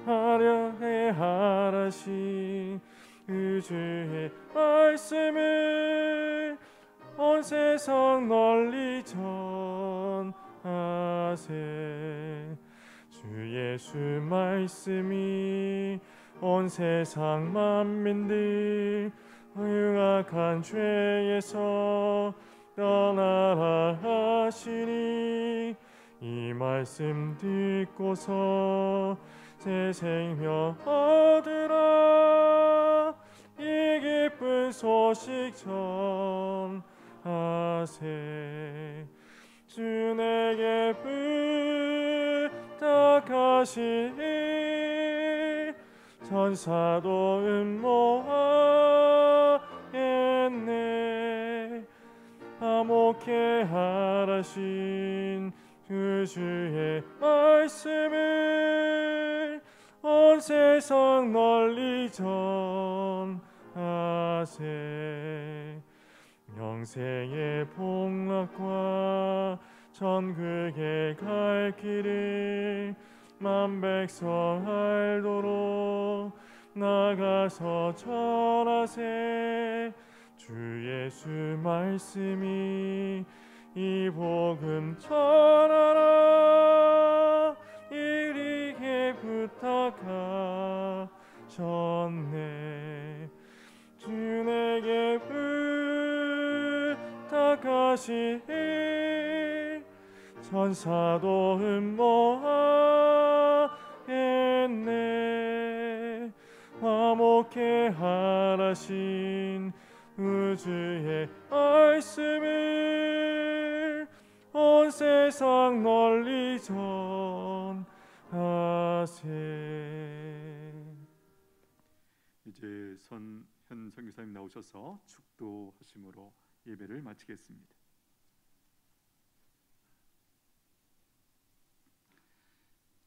화려하게 하라신 그 주의 말씀을 온 세상 널리 전하세. 주 예수 말씀이 온 세상 만민들 흉악한 죄에서 떠나라 하시니 이 말씀 듣고서 새 생명 얻으라. 이 기쁜 소식 전하세. 주 내게 부탁하시니 천사도 음모하겠네. 화목해 하라신 그 주의 말씀을 온 세상 널리 전하세. 영생의 복락과 천국에 갈 길을 만 백성 알도록 나가서 전하세. 주 예수 말씀이 이 복음 전하라. 이리게 부탁하셨네. 주 내게 부탁하시니 천사도 음모하겠네. 화목해 하라신 우주의 말씀을 온 세상 널리 전하세. 이제 선현 선교사님 나오셔서 축도하심으로 예배를 마치겠습니다.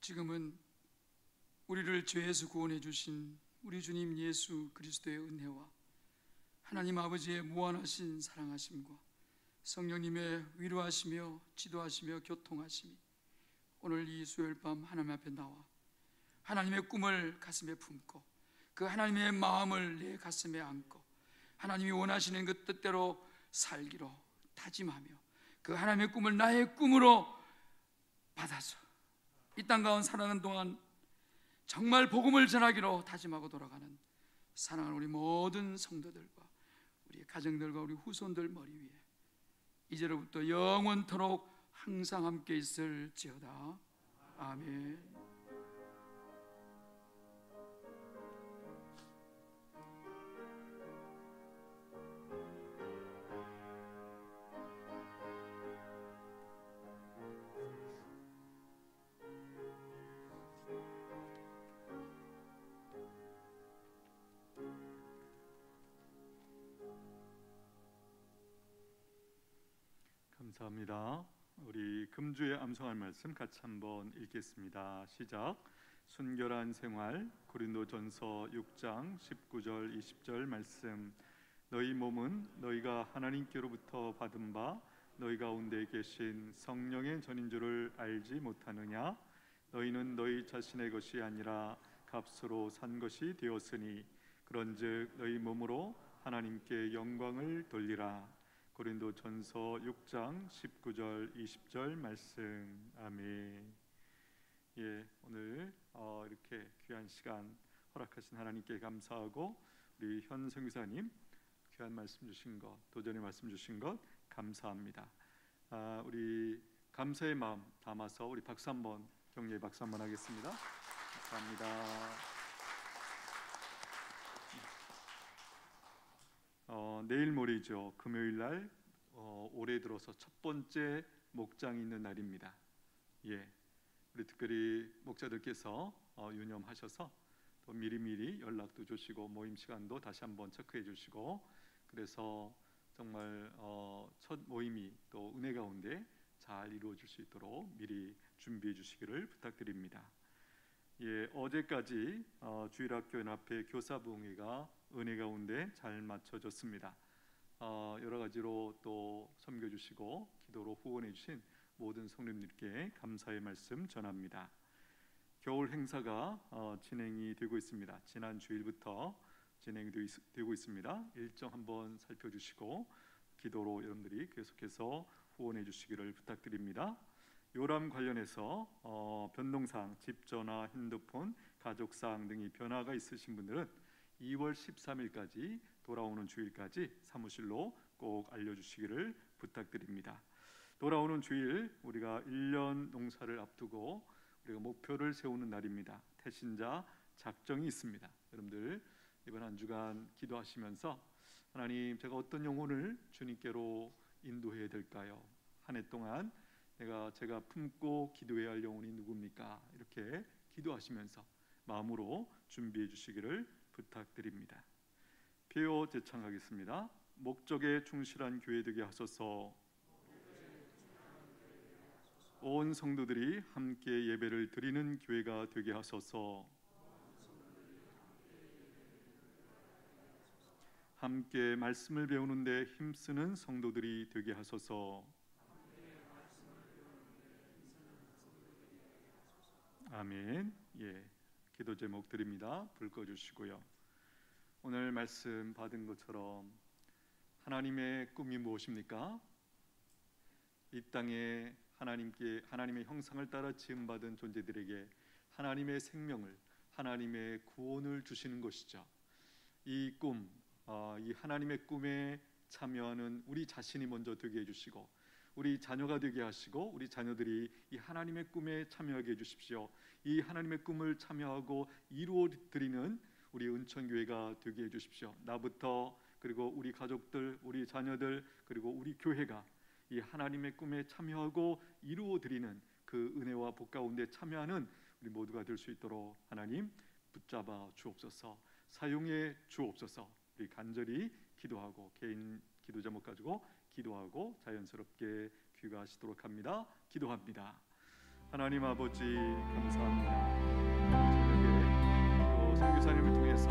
지금은 우리를 죄에서 구원해 주신 우리 주님 예수 그리스도의 은혜와 하나님 아버지의 무한하신 사랑하심과 성령님의 위로하시며 지도하시며 교통하심이 오늘 이 수요일 밤 하나님 앞에 나와 하나님의 꿈을 가슴에 품고 그 하나님의 마음을 내 가슴에 안고 하나님이 원하시는 그 뜻대로 살기로 다짐하며 그 하나님의 꿈을 나의 꿈으로 받아서 이 땅 가운데 살아가는 동안 정말 복음을 전하기로 다짐하고 돌아가는 사랑하는 우리 모든 성도들과 우리 가정들과 우리 후손들 머리 위에 이제로부터 영원토록 항상 함께 있을지어다. 아멘. 감사합니다. 우리 금주에 암송할 말씀 같이 한번 읽겠습니다. 시작. 순결한 생활 고린도전서 6장 19절 20절 말씀. 너희 몸은 너희가 하나님께로부터 받은 바 너희 가운데 계신 성령의 전인 줄을 알지 못하느냐? 너희는 너희 자신의 것이 아니라 값으로 산 것이 되었으니 그런즉 너희 몸으로 하나님께 영광을 돌리라. 고린도전서 6장 19절 20절 말씀. 아멘. 예, 오늘 이렇게 귀한 시간 허락하신 하나님께 감사하고 우리 현성 교사님 귀한 말씀 주신 것, 도전의 말씀 주신 것 감사합니다. 우리 감사의 마음 담아서 우리 박수 한번, 격려의 박수 한번 하겠습니다. 감사합니다. 내일 모레죠. 금요일 날 올해 들어서 첫 번째 목장이 있는 날입니다. 예, 우리 특별히 목자들께서 유념하셔서 또 미리미리 연락도 주시고 모임 시간도 다시 한번 체크해 주시고 그래서 정말 첫 모임이 또 은혜 가운데 잘 이루어질 수 있도록 미리 준비해 주시기를 부탁드립니다. 예, 어제까지 주일학교 연합회 교사부흥회가 은혜 가운데 잘 마쳐졌습니다. 여러 가지로 또 섬겨주시고 기도로 후원해 주신 모든 성도님들께 감사의 말씀 전합니다. 겨울 행사가 진행이 되고 있습니다. 지난 주일부터 진행이 되고 있습니다. 일정 한번 살펴주시고 기도로 여러분들이 계속해서 후원해 주시기를 부탁드립니다. 요람 관련해서 변동사항, 집전화, 핸드폰, 가족사항 등이 변화가 있으신 분들은 2월 13일까지 돌아오는 주일까지 사무실로 꼭 알려주시기를 부탁드립니다. 돌아오는 주일 우리가 1년 농사를 앞두고 우리가 목표를 세우는 날입니다. 태신자 작정이 있습니다. 여러분들 이번 한 주간 기도하시면서 하나님, 제가 어떤 영혼을 주님께로 인도해야 될까요? 한 해 동안 제가 품고 기도해야 할 영혼이 누굽니까? 이렇게 기도하시면서 마음으로 준비해 주시기를 부탁드립니다. 배워 제창하겠습니다. 목적에 충실한 교회 되게 하소서. 온 성도들이 함께 예배를 드리는 교회가 되게 하소서. 함께 말씀을 배우는 데 힘쓰는 성도들이 되게 하소서. 아멘. 예, 기도 제목 드립니다. 불 꺼주시고요. 오늘 말씀 받은 것처럼 하나님의 꿈이 무엇입니까? 이 땅에 하나님의 형상을 따라 지음받은 존재들에게 하나님의 생명을, 하나님의 구원을 주시는 것이죠. 이 꿈, 이 하나님의 꿈에 참여하는 우리 자신이 먼저 되게 해주시고 우리 자녀가 되게 하시고 우리 자녀들이 이 하나님의 꿈에 참여하게 해주십시오. 이 하나님의 꿈을 참여하고 이루어드리는 우리 은천교회가 되게 해주십시오. 나부터 그리고 우리 가족들, 우리 자녀들, 그리고 우리 교회가 이 하나님의 꿈에 참여하고 이루어드리는 그 은혜와 복 가운데 참여하는 우리 모두가 될 수 있도록 하나님 붙잡아 주옵소서. 사용해 주옵소서. 우리 간절히 기도하고 개인 기도 제목 가지고 기도하고 자연스럽게 귀가하시도록 합니다. 기도합니다. 하나님 아버지 감사합니다. 오늘 저녁에 또 선교사님을 통해서